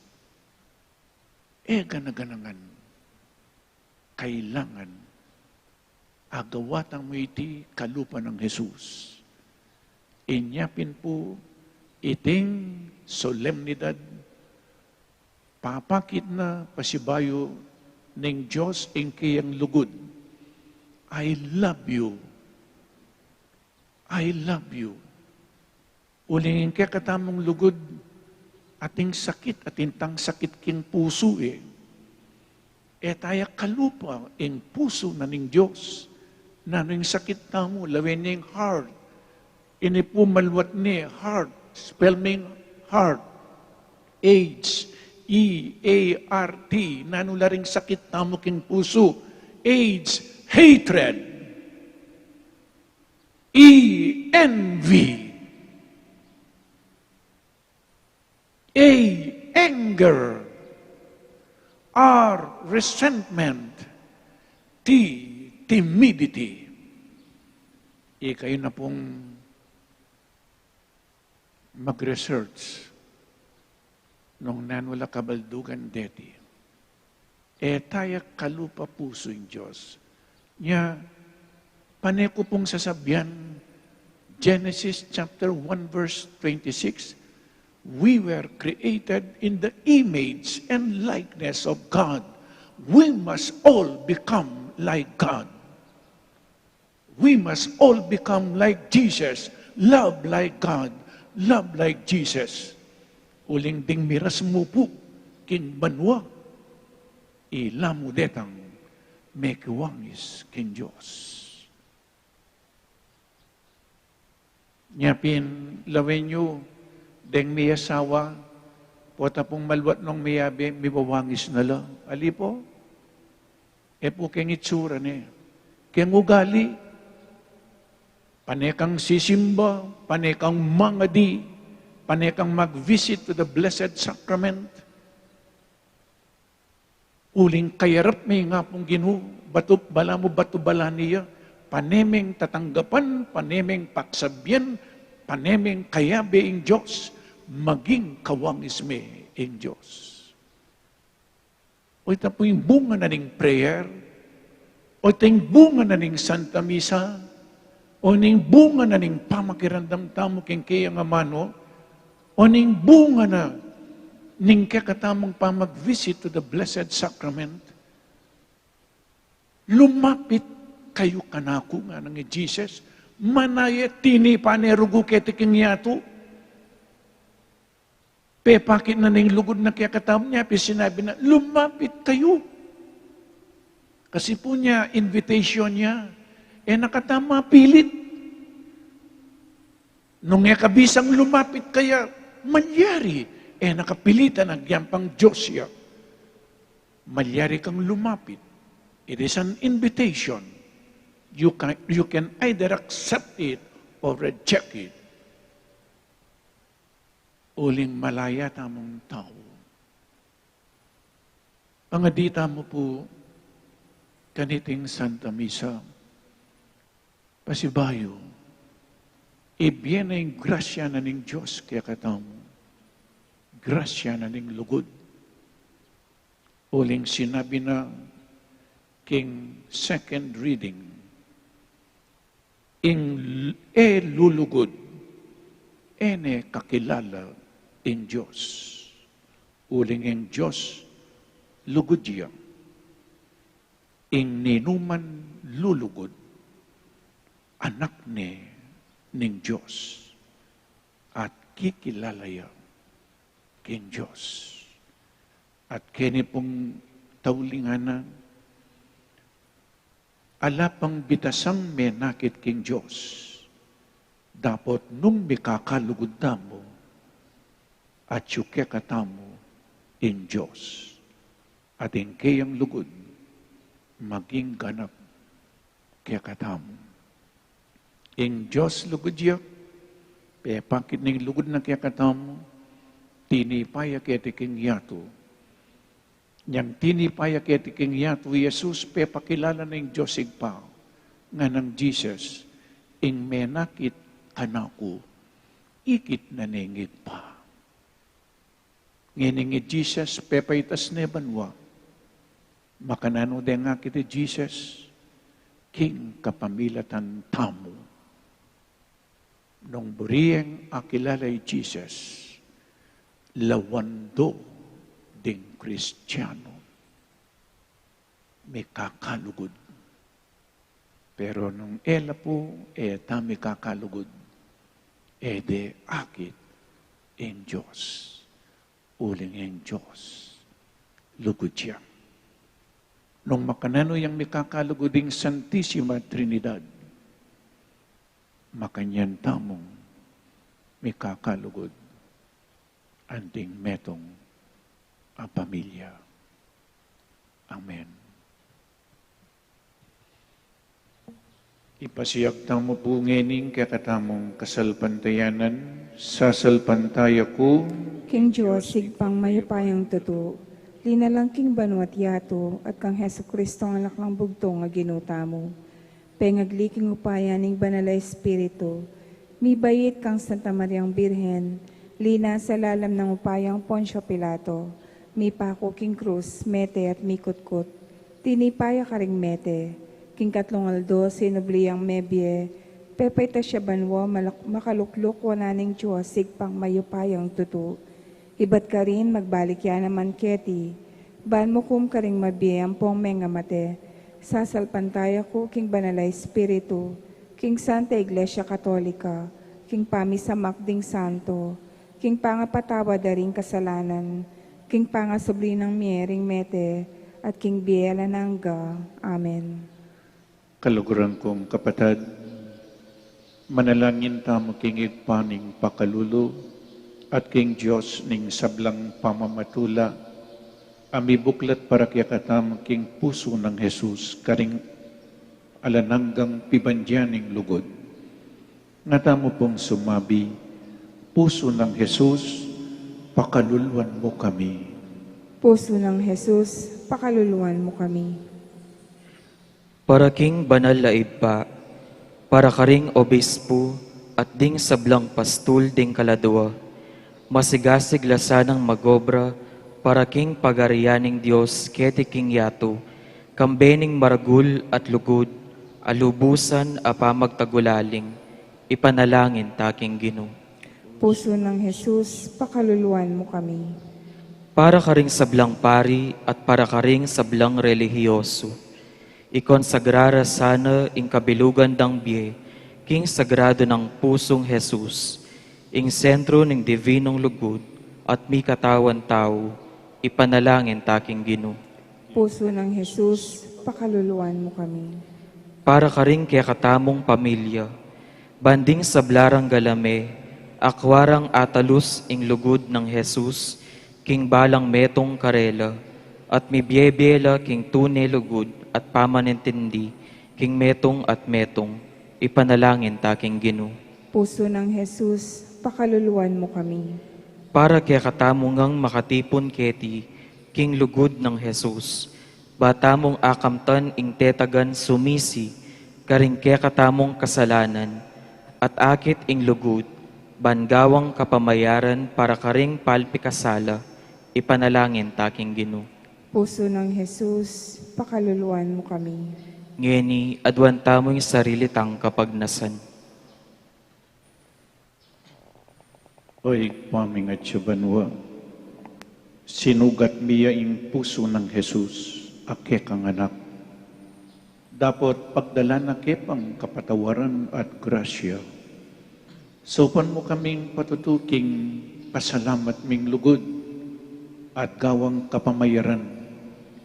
Ganaganangan, kailangan agawatan mo iti kalupa ng Jesus. Inyapin po iting solemnidad papakit na pasibayo ng Diyos ang kiyang lugod. I love you. I love you. Uling kaya katamong lugod, ating sakit, atintang sakit king puso taya kalupa ang puso na ning Diyos. Na ning sakit tamo, lawin ning heart. Inipumalwat ni heart, spelling heart. H-E-A-R-T, nanularing sakit tamo king puso. AIDS, hatred. E-envy. A, anger. R, resentment. T, timidity. Kayo na pong mag-research nung nanwala kabaldugan deti. Taya kalupa puso yung Diyos. Nya, panay ko pong sasabyan, Genesis chapter 1 verse 26, we were created in the image and likeness of God. We must all become like God. We must all become like Jesus. Love like God. Love like Jesus. Uling ding miras mo po, kin banwa, ilamu detang mekiwangis kin Diyos. Nyapin, lawin nyo, deng may asawa, pota pong malwat nung mayabi, may bawangis na lang. Ali po, po keng itsura niya. Keng ugali, panekang sisimba, panekang mangadi, panekang mag-visit to the Blessed Sacrament. Uling kayarap may nga pong ginu, bala mo bala niya, panemeng tatanggapan, panemeng paksabyan, panemeng kayabe ang Diyos, maging kawangisme ang Diyos. O ito po yung bunga na ning prayer, o ito yung bunga na ning Santa Misa, o ning bunga na ning pamakirandam tamo king kaya nga mano, o ning bunga na ning kakatamong pamag-visit to the Blessed Sacrament, lumapit kayo kanako nga ng Jesus, manaya tini panerugo ketiking yato, pepakit na ning lugod na kaya katam niya, sinabi na, lumapit kayo. Kasi po niya, invitation niya, nakatama pilit. Nung kabisang lumapit kaya, malyari, nakapilitan ang yampang Diyos siya. Malyari kang lumapit. It is an invitation. You can either accept it or reject it. Uling malaya tamong tao. Pangadita mo po, kaniting Santa Misa, pasibayo, ibyen na yung grasya na ning Diyos kaya katamo. Grasya na ning lugod. Uling sinabi na king second reading, lulugod, kakilala in Diyos. Uling ang Diyos, lugod siya. Ninuman lulugod, anak ning Diyos. At kikilalaya king Diyos. At kini pong taulinganan, alapang bitasang menakit king Diyos. Dapat nung mikakalugod tamo, at yuke katamo in Diyos. At in kayang lugod, maging ganap kaya katamo. In Diyos lugod siya, pepakit ng lugod na kaya katamo, tinipaya kaya tiking yato. Yang tinipaya kaya tiking yato, Jesus, pepakilala ng Diyos igpa, nga ng Jesus, ing menakit kanako, ikit na ningit pa. Nginingit Jesus, pepaitas nebanwa, makanano de nga kita Jesus, king kapamilatan tamo. Nung buriyeng akilalay Jesus, lawando ding Kristiyano. May kakalugod. Pero nung ela po, tami kakalugod, de akit en Diyos. Uling en Diyos. Lugod siya. Nung makanano yung may kakalugod ding Santissima Trinidad, makanyan tamong may kakalugod anting metong ang pamilya. Amen. Ipasiyag tamo po ngening kakatamong kasalpantayanan, sasalpantaya ko, King Diyos, sigpang mayapayang tuto, linalang king banwat yato, at kang Heso Kristo ang anak ng bugtong nga ginuta mo. Pengagliking upaya ning banala Espiritu, mi bayit kang Santa Mariang Birhen, lina sa lalam ng upayang Poncio Pilato, mi pako king krus, mete at mikutkut, tinipaya ka ring mete, king katlong aldo, sinubliyang mebye, pepay ta siya banwa, makalukluk wananing Diyos, sigpang mayupayang tutu. Ibat ka rin, magbalik yan naman keti, ban mo kum ka ring mabiyang pong menga mate, sasalpantaya ko, king banala Espiritu, king Santa Iglesia Katolika, king pamisamak ding santo, king pangapatawa daring kasalanan, king pangasubli ng miering mete, at king biela nangga. Amen. kaluguran kong kapatid, manalangin tamo king igpaning pakalulo, at king Diyos ning sablang pamamatula, ami buklat para kaya katam king puso ng Jesus, karing alananggang pibandyaning lugod. Nga tamo pong sumabi, puso ng Jesus, pakaluluan mo kami. Puso ng Jesus, pakaluluan mo kami. Para king banal na iba, para karing obispo at ding sablang pastul ding kaladwa, masigasig lasanang magobra, para king pagarianing Diyos keti king yato, kambening maragul at lugod, alubusan apamagtagulaling, ipanalangin taking Ginoo. Puso ng Jesus, pakaluluan mo kami. Para karing sablang pari at para karing sablang relihiyoso, ikonsagrara sana ing kabilugan dang biye, king sagrado ng pusong Jesus, ing sentro ng divinong lugod, at mi katawan tao, ipanalangin taking Ginoo. Puso ng Jesus, pakaluluan mo kami. Para karing kaya katamong pamilya, banding sablarang galame, akwarang atalus ing lugod ng Jesus, king balang metong karela, at mibyebela king tune lugod, at pamanintindi, king metong at metong, ipanalangin taking Ginoo. Puso ng Jesus, pakaluluan mo kami. Para kaya katamungang makatipon keti, king lugod ng Jesus, batamong akamtan ing tetagan sumisi, karing kaya katamong kasalanan, at akit ing lugod, bangawang kapamayaran para karing palpikasala, ipanalangin taking Ginoo. Puso ng Jesus, pakaluluan mo kami. Ngeni, adwan tamo'y sarili tang kapagnasan. Oy, paming at siyabanwa, sinugat miya ing puso ng Jesus, ake kang anak. Dapat pagdala na kepang kapatawaran at grasya. Sopan mo kaming patutuking pasalamat ming lugod at gawang kapamayaran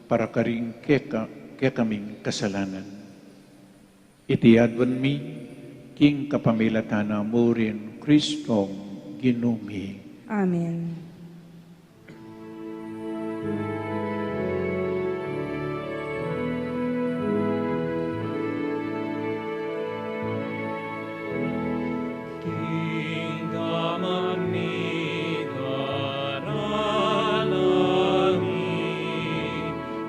para karing ke kaming kasalanan. Itiadwan mi, king kapamilatana mo rin Kristong Ginumi. Amen. Kingdom of me, daralangin,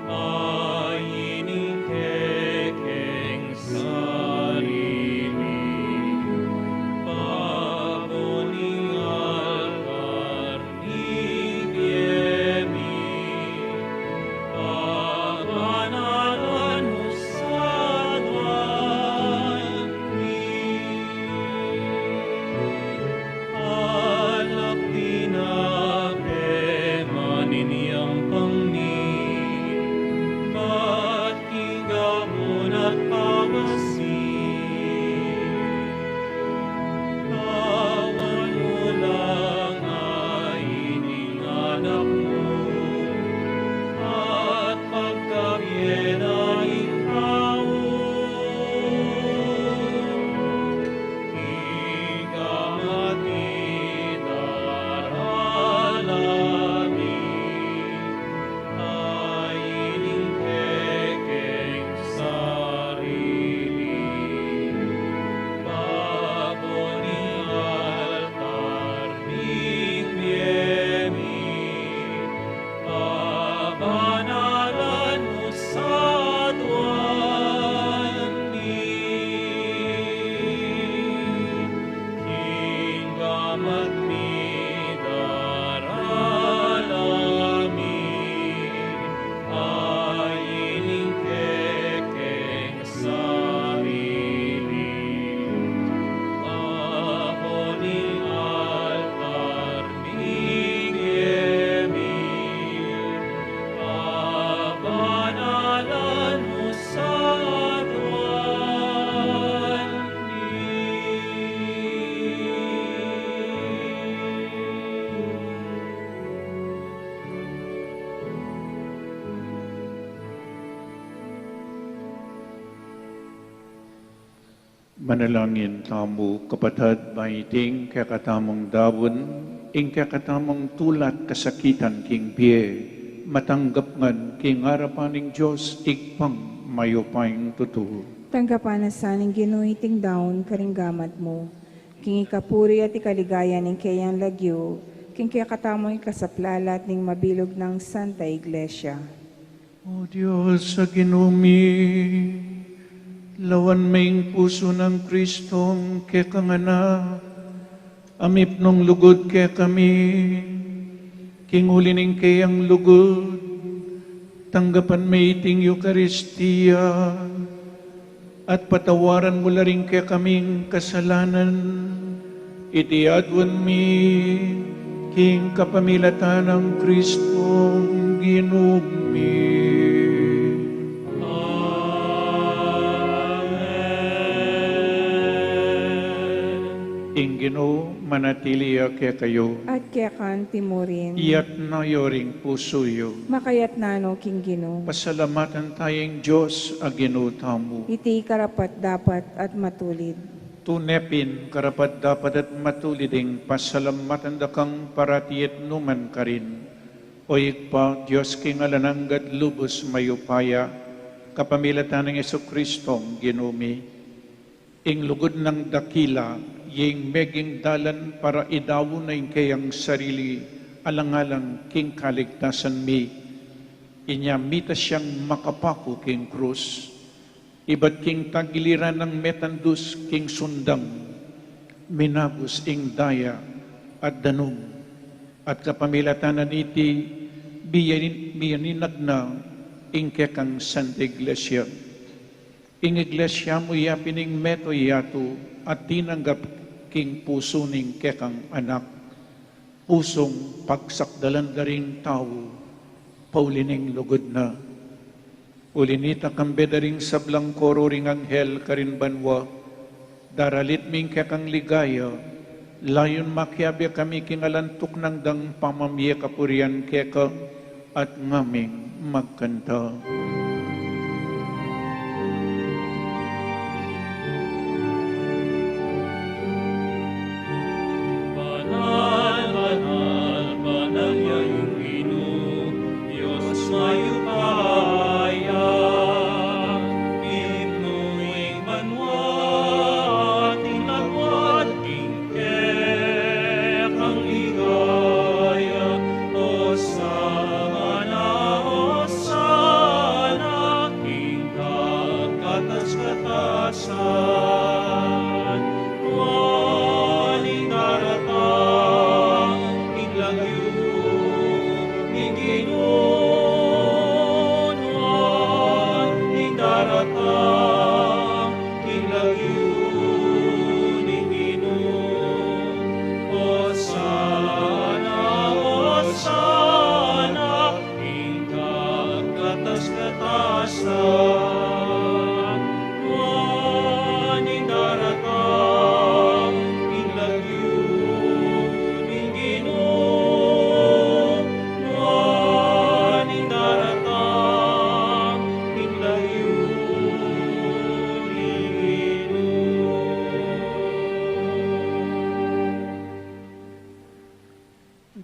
ayinin kekeng sarili, pabuning alkarni, Manalangin tamo kapatid baiting kakatamong dawon, ing kakatamong tulat kasakitan king biye, matanggap ngan king harapaning Diyos ikpang mayupayng tutuo. Tanggapan na saning ginuhiting daon karinggamat mo. King ikapuri at ikaligaya ng kayang lagyo, king kakatamong ikasaplalat ning mabilog ng Santa Iglesia. O Diyos sa ginumi, lawan maing puso ng Kristong kekangana, amip nung lugod ke kami, kingulining kayang lugod, tanggapan maiting Eucharistia, at patawaran mo rin ke kaming kasalanan, itiadwan mi, king kapamilatan ng Kristong ginumi. Ingino manatiliya kaya kayo, At kaya kan timurin, iyat na yoring pusuyo. makayat nano king gino. Pasalamatan tayong Diyos agino tamo. Iti karapat dapat at matulid. Tunepin karapat dapat at matuliding pasalamatan dakang paratiet numan karin. O ikpa Diyos king alananggad lubos mayupaya, kapamilatan ng Yesu Kristong ginumi. Ing lugod ng dakila, yung meging dalan para idawo na yung kayang sarili, alang-alang king kaligtasan mi. Inya mita siyang makapako king krus. Iba't king tagiliran ng metandus king sundang, minabus ing daya at danum. At kapamilatanan iti, biyaninag na ing kekang Santa Iglesia. Ing Iglesia mo yapining meto yato at tinanggap king puso ning kekang anak, pusong pagsakdalan daring tao, paulining lugod na. Ulinita kambe daring sablang koro ring anghel karin banwa, daralit ming kekang ligaya, layon makiabi kami kingalantok ng dang pamamye kapurian keka, at ngaming magkanta.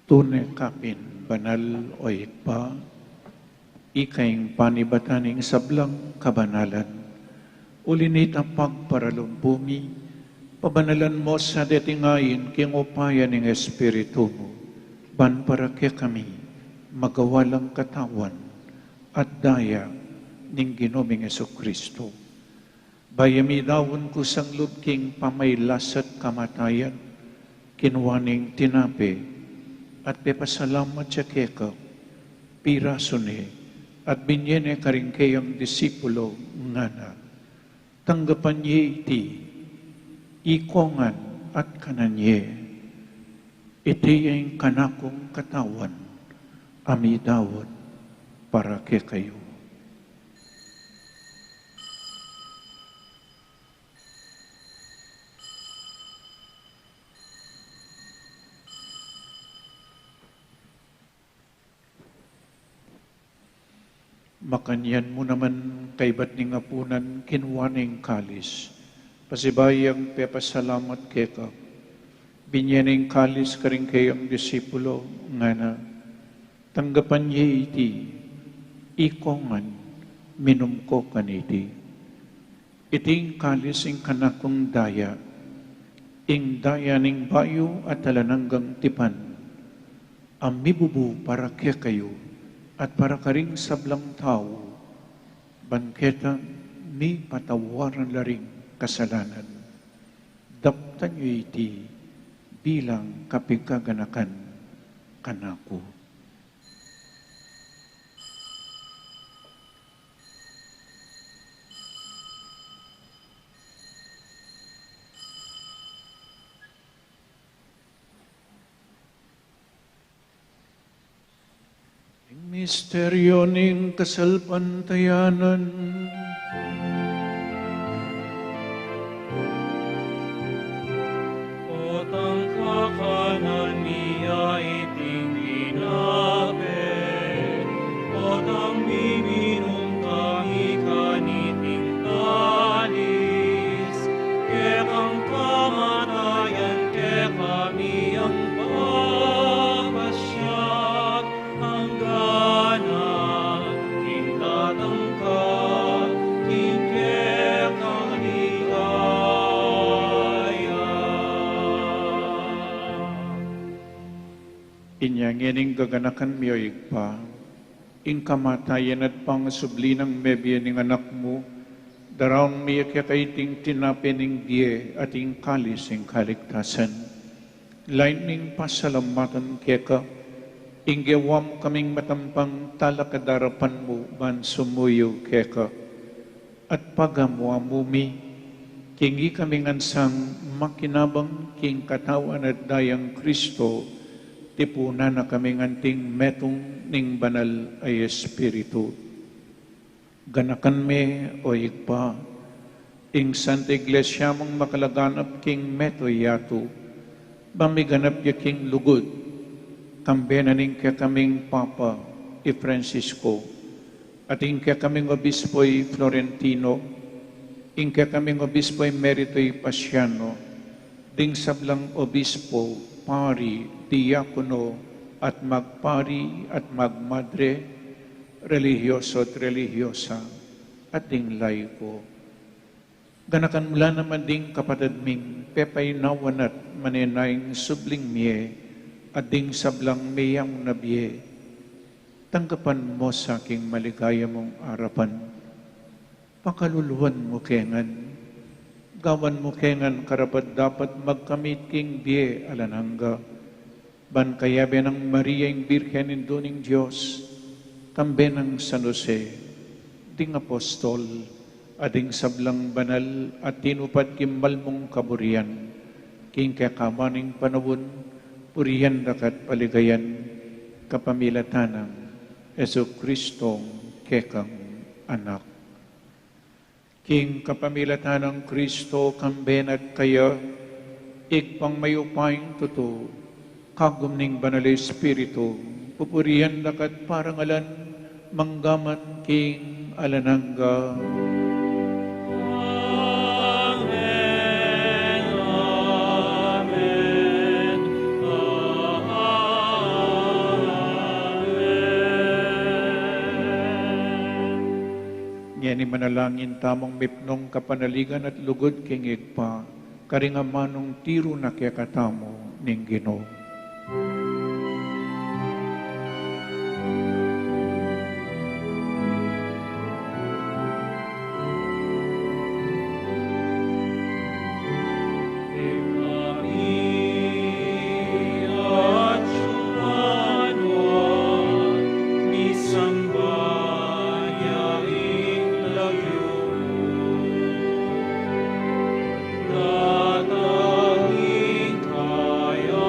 Tunay kapin, banal o ikpa, ikaing panibataning sablang kabanalan, ulinita pagparalumpumi, pabanalan mo sa detingayin king upaya ng Espiritu mo, ban para kaya kami, magawalang katawan, at daya ning ginoming Yesu Kristo. Bayami dawon ko sang lubking pamaylasat kamatayan, kinuwaning tinape, at pepasalamat siya keka, pirasone, at binyene karing kayang disipulo ngana. Tanggapan niya iti, ikongan at kananye, iti yung kanakong katawan, amidawat para kay kayo. Makanyan mo naman kay ba't ning apunan kinwaning kalis, Pasibayang pepasalamat keka. Binyaning kalis ka rin kayong disipulo nga na tanggapan niya iti ikongan minum ko kaniti. Iting kalis ing kanakong daya ing daya ning bayo at talananggang tipan ang mibubu para kaya kayo at para karing sablang tao bangketa mi patawaran laring kasalanan. Daptan niyo iti bilang kapigkaganakan kanako. Misteryo ning kasalpantayanan, Otang kakanan niya iting ginapit, Otang miminum kami kaniting talis, Kekang kamatayan, ke kami ang papasyak, Hanggana, king tatangka, king kekang ligaya. inyangining gaganakan miyo igpa, ing kamatayan at pangasubli ng mebya ning anak mo, darawang miya kaya kaiting tinapin ning diye at ing kalis ing kaligtasan. Lain ning pasalamatan keka, ing gewam kaming matampang talakadarapan mo ban sumuyo keka, at pagamuha mumi, kingi kaming ansang makinabang king katawan at dayang Kristo, tipuna na kaming anting metong ning banal ay Espiritu. Ganakan me o igpa, ing Santa Iglesia mong makalaganap king meto yato, bamiganap ya king lugod, kambenaning kaya kaming Papa i Francisco, at ing kaya kaming Obispo'y Florentino, ing kaya kaming Obispo'y Merito'y Pasiano, ding sablang Obispo, Pari, Diakono, at magpari at magmadre, religyoso at religyosa, at ding laiko. Ganakan mula naman ding kapatadming pepay nawan at manenayng subling miye, at ding sablang miyang nabiye. Tanggapan mo sa aking maligaya mong arapan. Pakaluluan mo kengan. Gawan mo kengan karapat dapat magkamit king biye alanangga. Ban kayabe ng Maria yung Birhen induning Diyos, kambe ng San Jose, ding apostol, ading sablang banal at tinupad kimbal mong kaburian, king kakamaning panawon, puriyan dakat paligayan, kapamilatanang Yesu Kristong kekang anak. King kapamilatanang Kristo kamben at kaya, igpang mayupayang totoo, kagum ning banal Espiritu, pupuriyan dakat parangalan, manggaman king alanangga. Amen, amen, amen. Ngani manalangin tamong mipnong kapanaligan at lugod king igpa, karingamanong tiro na kaya katamo ning Ginoo. Datangin kaya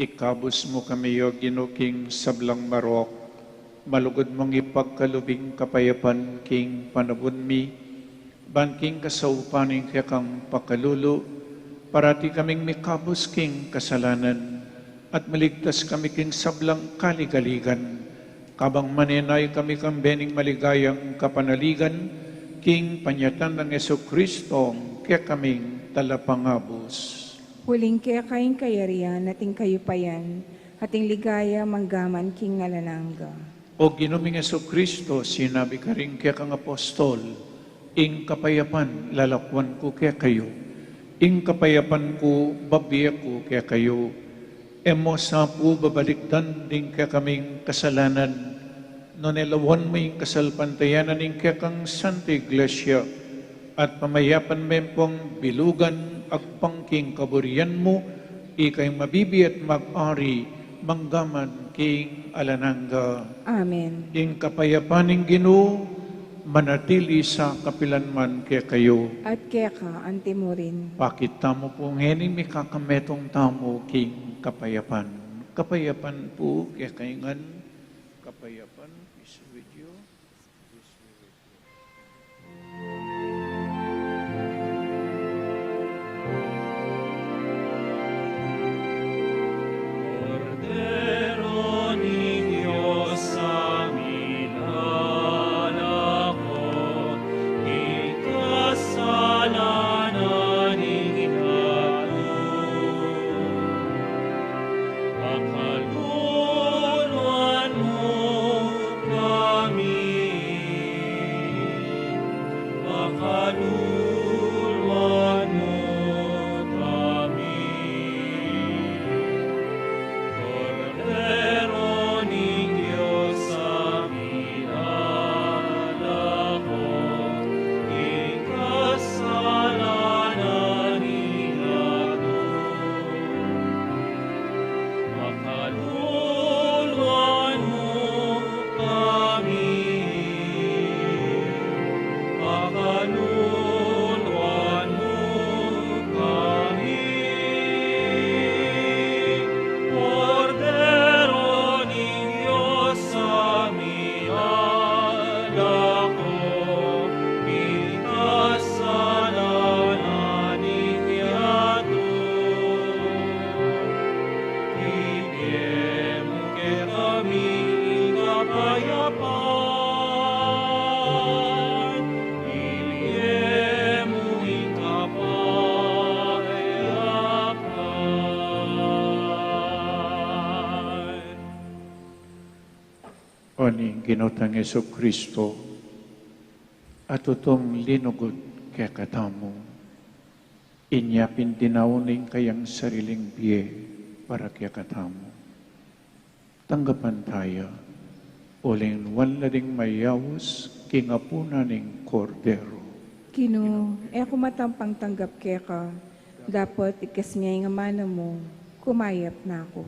Ikabos mo kami o ginuking sablang marok, malugod mong ipagkalubing kapayapan king panabon mi, banking kasaupaning kaya kang pakalulo, parati kaming mikabos king kasalanan, at maligtas kami king sablang kaligaligan, kabang manenay kami kang bening maligayang kapanaligan, king panyatan ng Jesucristo, kaya kaming talapangabos. Huling kaya kaing kayarian, nating kayupayan, ating ligaya manggaman king ngalanangga. O Ginoming Jesucristo, sinabi ka rin kaya kang apostol, ing kapayapan lalakwan ko kaya kayo, ing kapayapan ko babiya ko kaya kayo, emo sa po babalikdan din kaya kaming kasalanan, no nilawan mo yung kasalpantayanan ing kaya kang Santa Iglesia, at pamayapan mempong bilugan agpangking kaburian mo, ikay mabibi at mag-ari, manggaman king alanangga. Amen. Ing kapayapaning Ginoo, manatili sa kapilanman kaya kayo. At kaya ka, antimurin. Pakita mo po ngayon may kakametong tamo king kapayapan. Kapayapan po kaya kaingan. Kapayapan, peace with you. Cordero ni Dios amin ako, ikasalanan inatun. Pakaluluan mo kami, pakaluluan mo kami. Cordero ni Diyos amin ako, ikasalanan inatun. Pakaluluan mo kami, pakaluluan mo kami. Cordero ni Diyos amin ako, ikasalanan inatun. Ibigay mo kay kami kapayapaan, ibigay mo kapayapaan. O ni Ginotang Jesucristo, at utong linugod kaya katamo, inyapin dinauning kayang sariling biye para kaya katamo. Tanggapan tayo, uling wanlading mayawos, kingapuna ning kordero. Kino, ako matampang tanggap kaya ka, dapat ikas niya yung amana mo, kumayap na ako.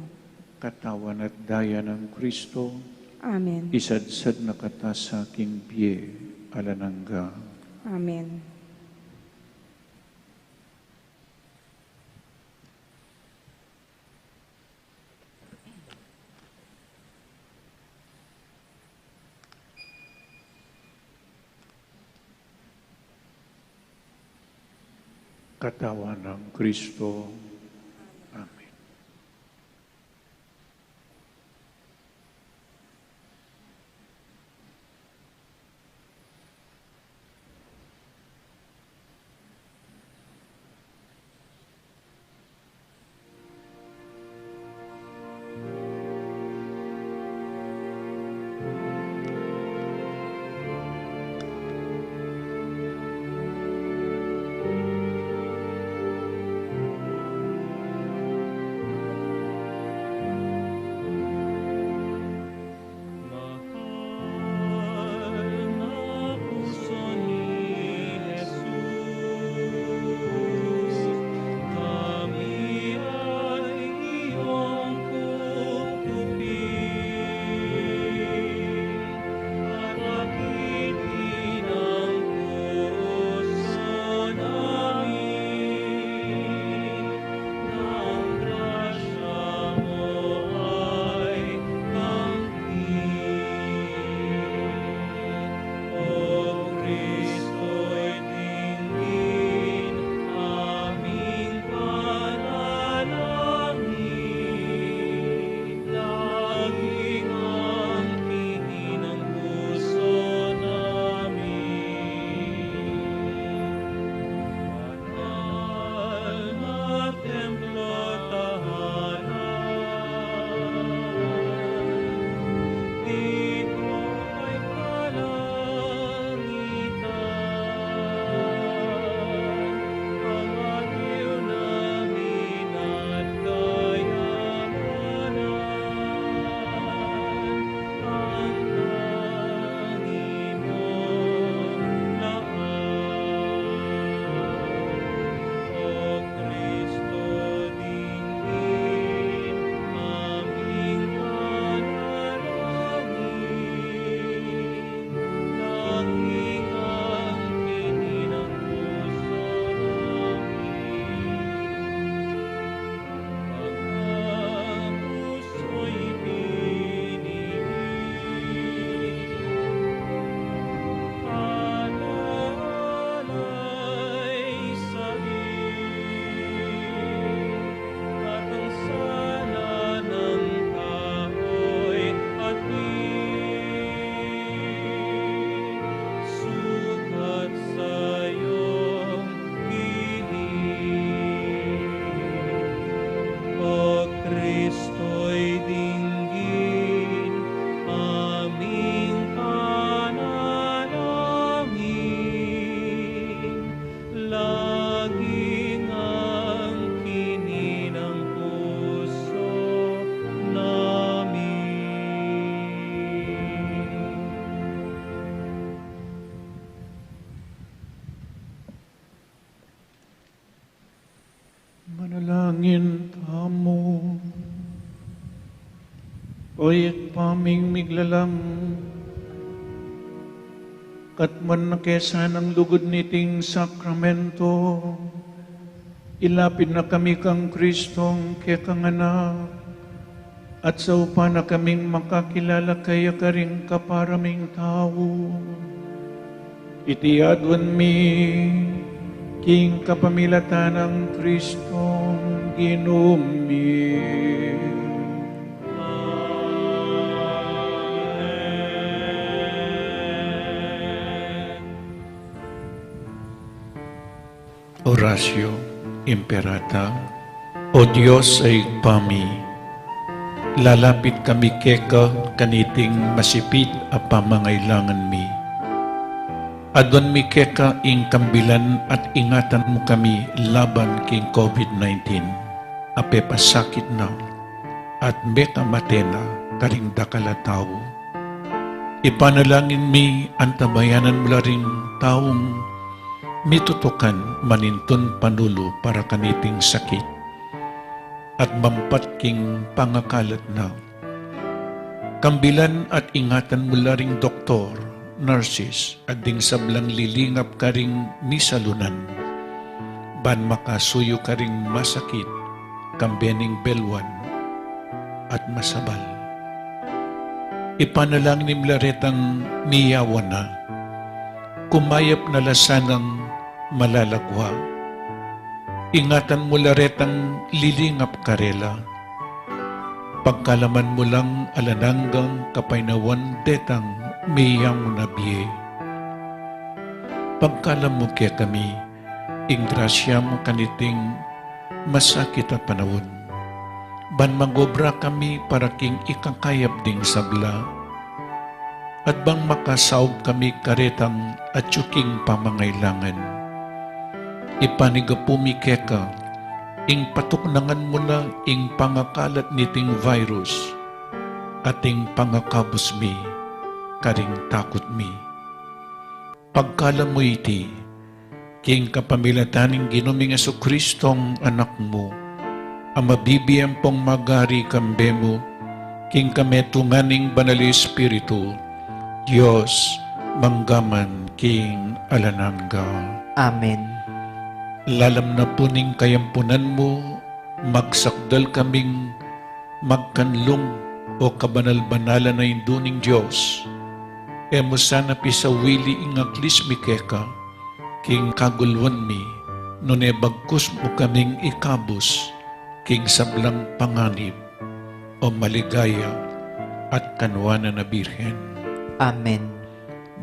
Katawan at daya ng Kristo, Amen. isadsad na kata sa aking biye, alanangga. Amen. Katawan ng Kristo. Amen. Oy paming miglalang katman na kesa ng lugod niting sakramento, ilapid na kami kang Kristong kekanganak, at sa upa na kaming makakilala kaya karing kaparaming tao. Itiadwan mi king kapamilatan ng Kristong ginumi. Orasio Imperata. O Diyos ay pami, lalapit kami keka kaniting masipit a pamangailangan mi. Adon mi keka ing kambilan at ingatan mo kami laban king COVID-19. Ape pasakit na at meka matena karingda kalatao. Ipanalangin mi antabayanan mo ring taong mitutukan manintun panulo para kaniting sakit at mampat king pangakalat na. Kambilan at ingatan mula ring doktor, nurses, at ding sablang lilingap ka ring misalunan. Ban makasuyo ka ring masakit, kambening belwan at masabal. Ipanalangin ni Mlaretang miyawan na, kumayap na lasanang malalagwa. Ingatan mo laretang lilingap karela. Pagkalaman mo lang alananggang kapainawan detang miyang nabiye. Pagkalam mo kaya kami, ing grasya mo kaniting masakit at panahon. Ban magobra kami para king ikakayap ding sabla. At bang makasaog kami karetang at tsuking pamangailangan. Ipanigapumi keka, ing patuknangan mo na ing pangakalat niting virus, ating pangakabos mi, karing takot mi. Pagkala mo iti, king kapamilataning ginuming Jesucristong anak mo, ang mabibiyang pong magari kambe mo, king kametunganing banali Espiritu, Diyos, manggaman king alanangga. Amen. Lalam na puning kayampunan mo, magsakdal kaming magkanlong o kabanal-banalan na induning Diyos. Emo sana pisawili ingaglis mi keka, king kagulwan mi, nune bagkus mo kaming ikabos, king sablang panganib o maligaya at kanwana na Birhen. Amen.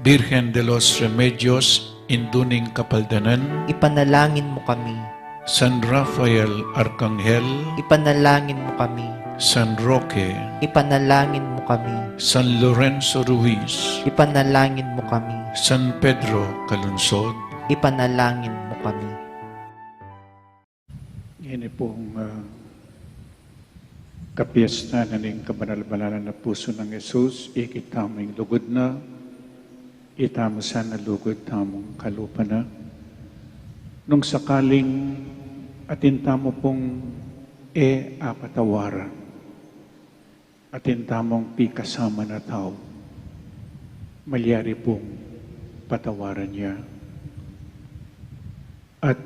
Birhen de los Remedios, induning kapaldanan, Ipanalangin mo kami. San Rafael Arcangel, Ipanalangin mo kami. San Roque, Ipanalangin mo kami. San Lorenzo Ruiz, Ipanalangin mo kami. San Pedro Calunsod. Ipanalangin mo kami. Yan pong kapiesta na ning kabanal-banalan na puso ng Jesus, ikitaming lugod na, itamo sana lugod tamong kalupa na. Nung sakaling atintamo pong apatawaran, atintamong pikasama na tao, malyari pong patawaran niya. At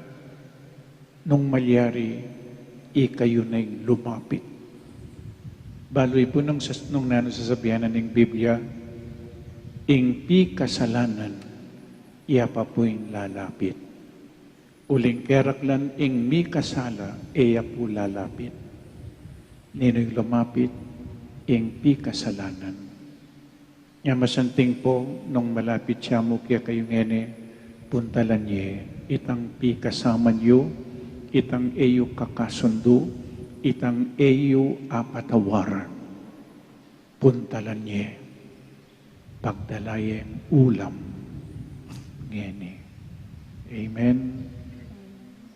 nung malyari, ikayo na'y lumapit. Baloy po nung nanosasabihan ng Biblia, ing pikasalanan, iya pa po'y lalapit. Uling keraklan ing mikasala, iya po lalapit. Nino'y lumapit, ing pikasalanan. Nga masanting po, nung malapit siya mo kaya kayo ngene, puntalan niya, itang pikasama niyo, itang iyo kakasundo, itang iyo apatawaran. Puntalan niya, pagdalayeng ulam ngeni. Amen.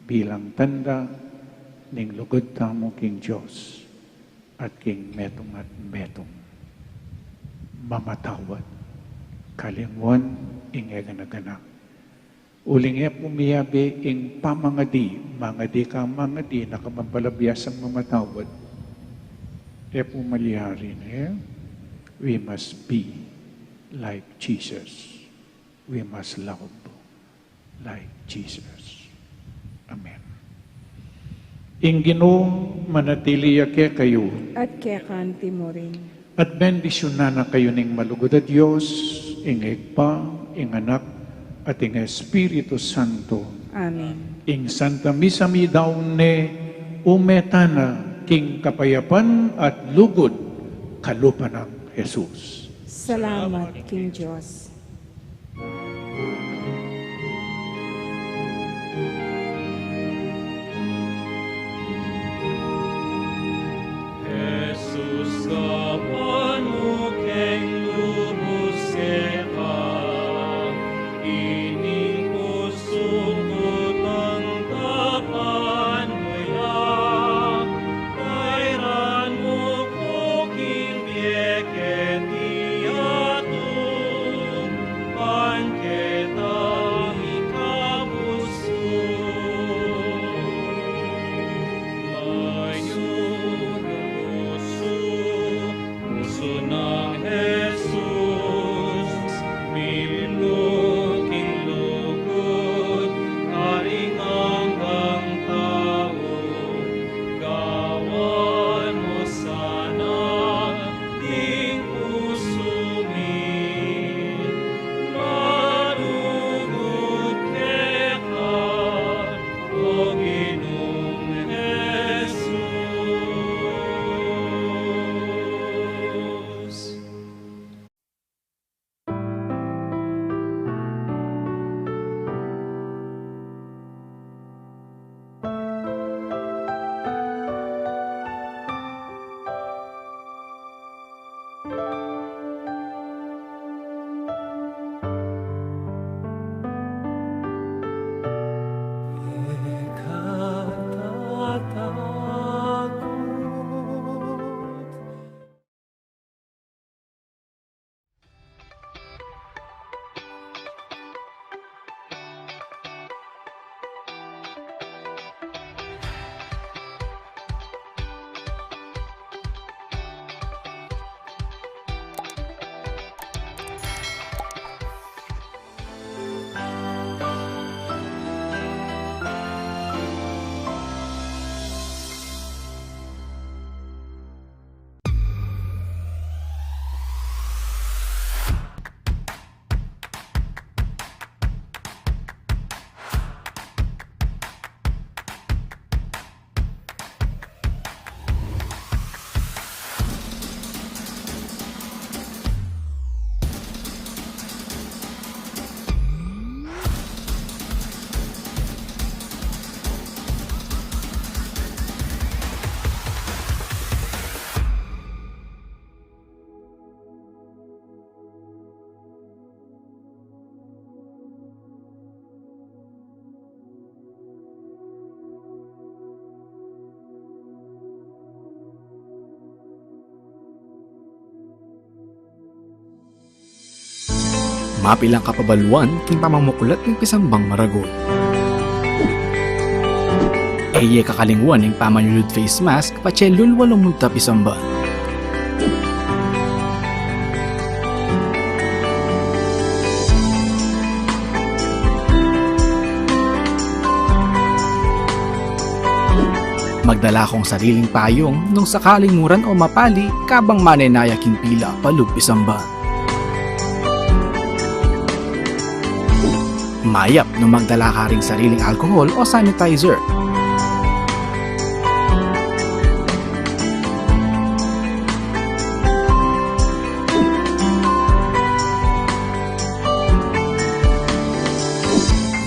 Bilang tanda ning lugod tamo king Diyos at king metong at metong mamatawad kalingwan ing eganaganak. Uling pumiyabi ing pamangadi, mangadi ka mangadi, nakamabalabiyasang mamatawad. e pumalihari niya, we must be like Jesus. We must love like Jesus. Amen. Ingino manatili ke kayo, at kaya kanti mo rin. at bendisyonan na kayo ning malugod at Diyos, ingay pa, inganak, at ing Espiritu Santo. Amen. Ing Santa Misa mi daw ne umetana king kapayapan at lugod kalupan ng Jesus. Salamat, King Diyos. Jesus kapan mo keng lubos ka, ining usukot ang tapan mo'ya, kairan mo ko kinbieket iyato, panketang ikabuso. Puso ng Jesus, minuting lugod, karingang ang tao, gawan mo sana, ting puso min, marugod keka, o Ginoong Jesus. Mapilang kapabaluan king pamamukulat ng pisambang maragol. Eye kakalingwan ng pamanyulud face mask pachelul walong multa pisamba. Magdala kong sariling payong nung sakaling muran o mapali kabang manenaya king pila palug pisamba. Mayap nung magdala ka ring sariling alcohol o sanitizer.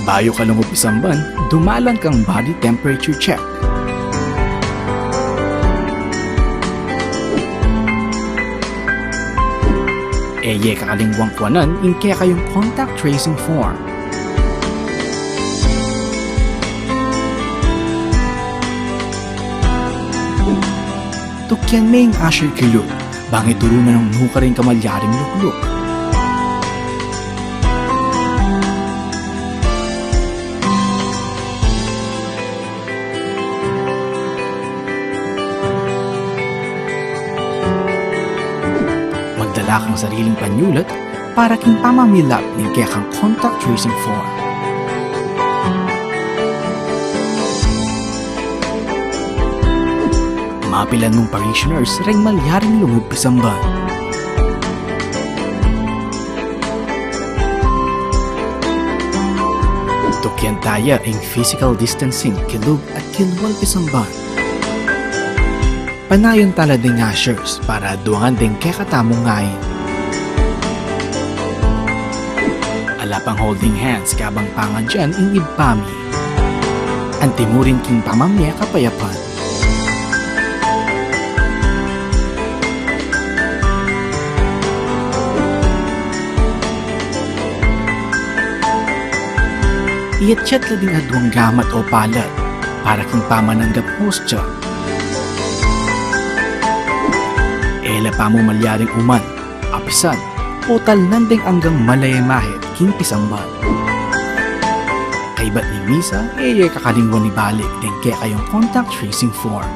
Bayo ka lumog isamban, dumalan kang body temperature check. Eye kakalingwang kuwanan, inke kayong contact tracing form. Tukyan may asher kilo, bangit turunan ng nuka rin kamalyaring lukluk. wala kang sariling panyulat para king pamamilap ng kaya kang contact tracing form. Mapilan mong parishioners ring malyaring lungod pisamban. Tukyan taya ang physical distancing kilug at kilwal pisamban. Panayon tala ding ashers para duangan ding kekatamong ngayon. Alapang holding hands kabang pangadyan ing ibpami. Antimurin king pamamya kapayapan. Iyatsyat la ding adwang gamat o palad para king pamananggap hostya. Ela pa mo malyaring uman, apisan, total nanding anggang malayamahit king pisangban. Kaibat ni Misa, kakalingwan ni balik din kaya kayong contact tracing form.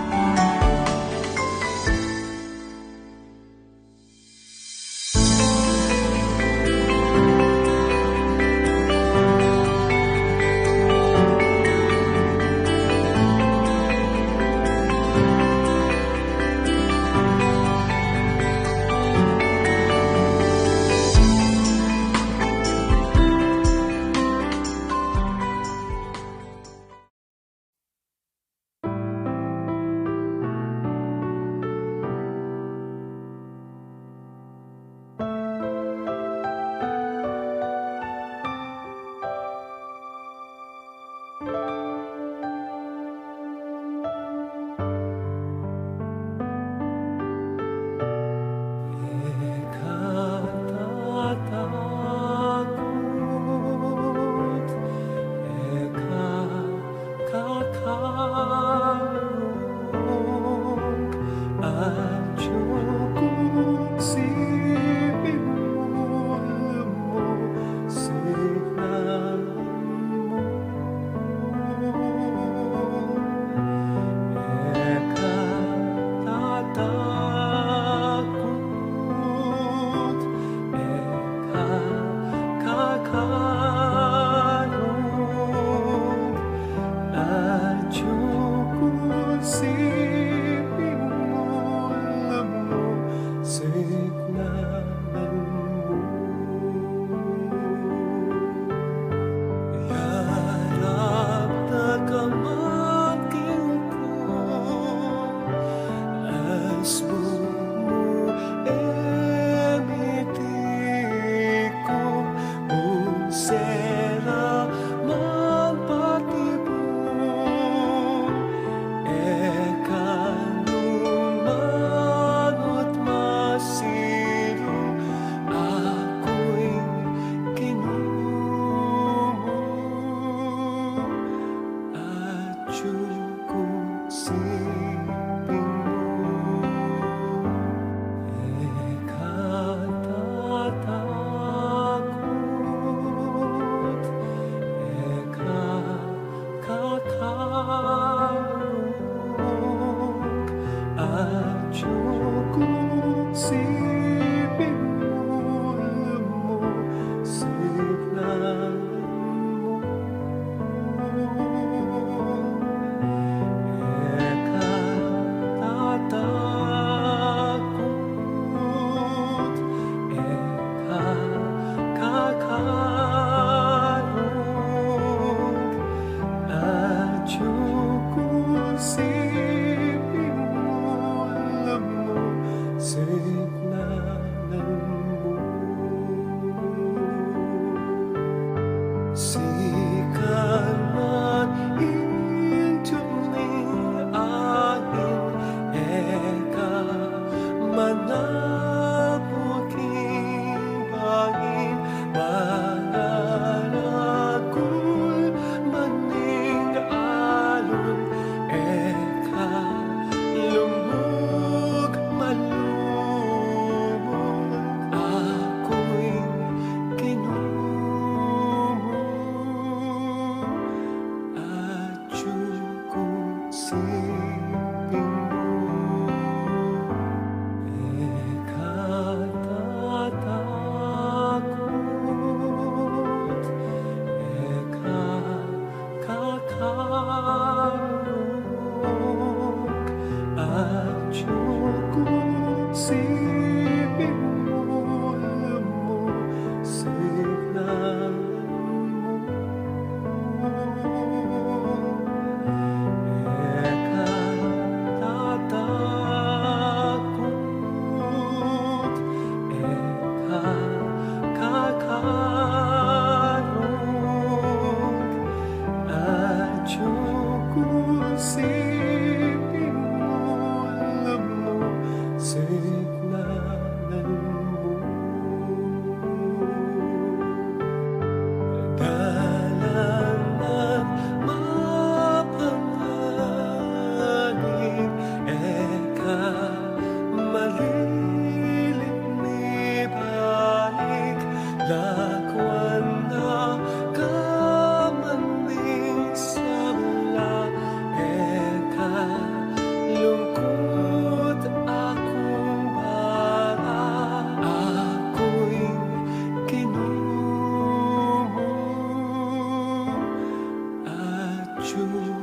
주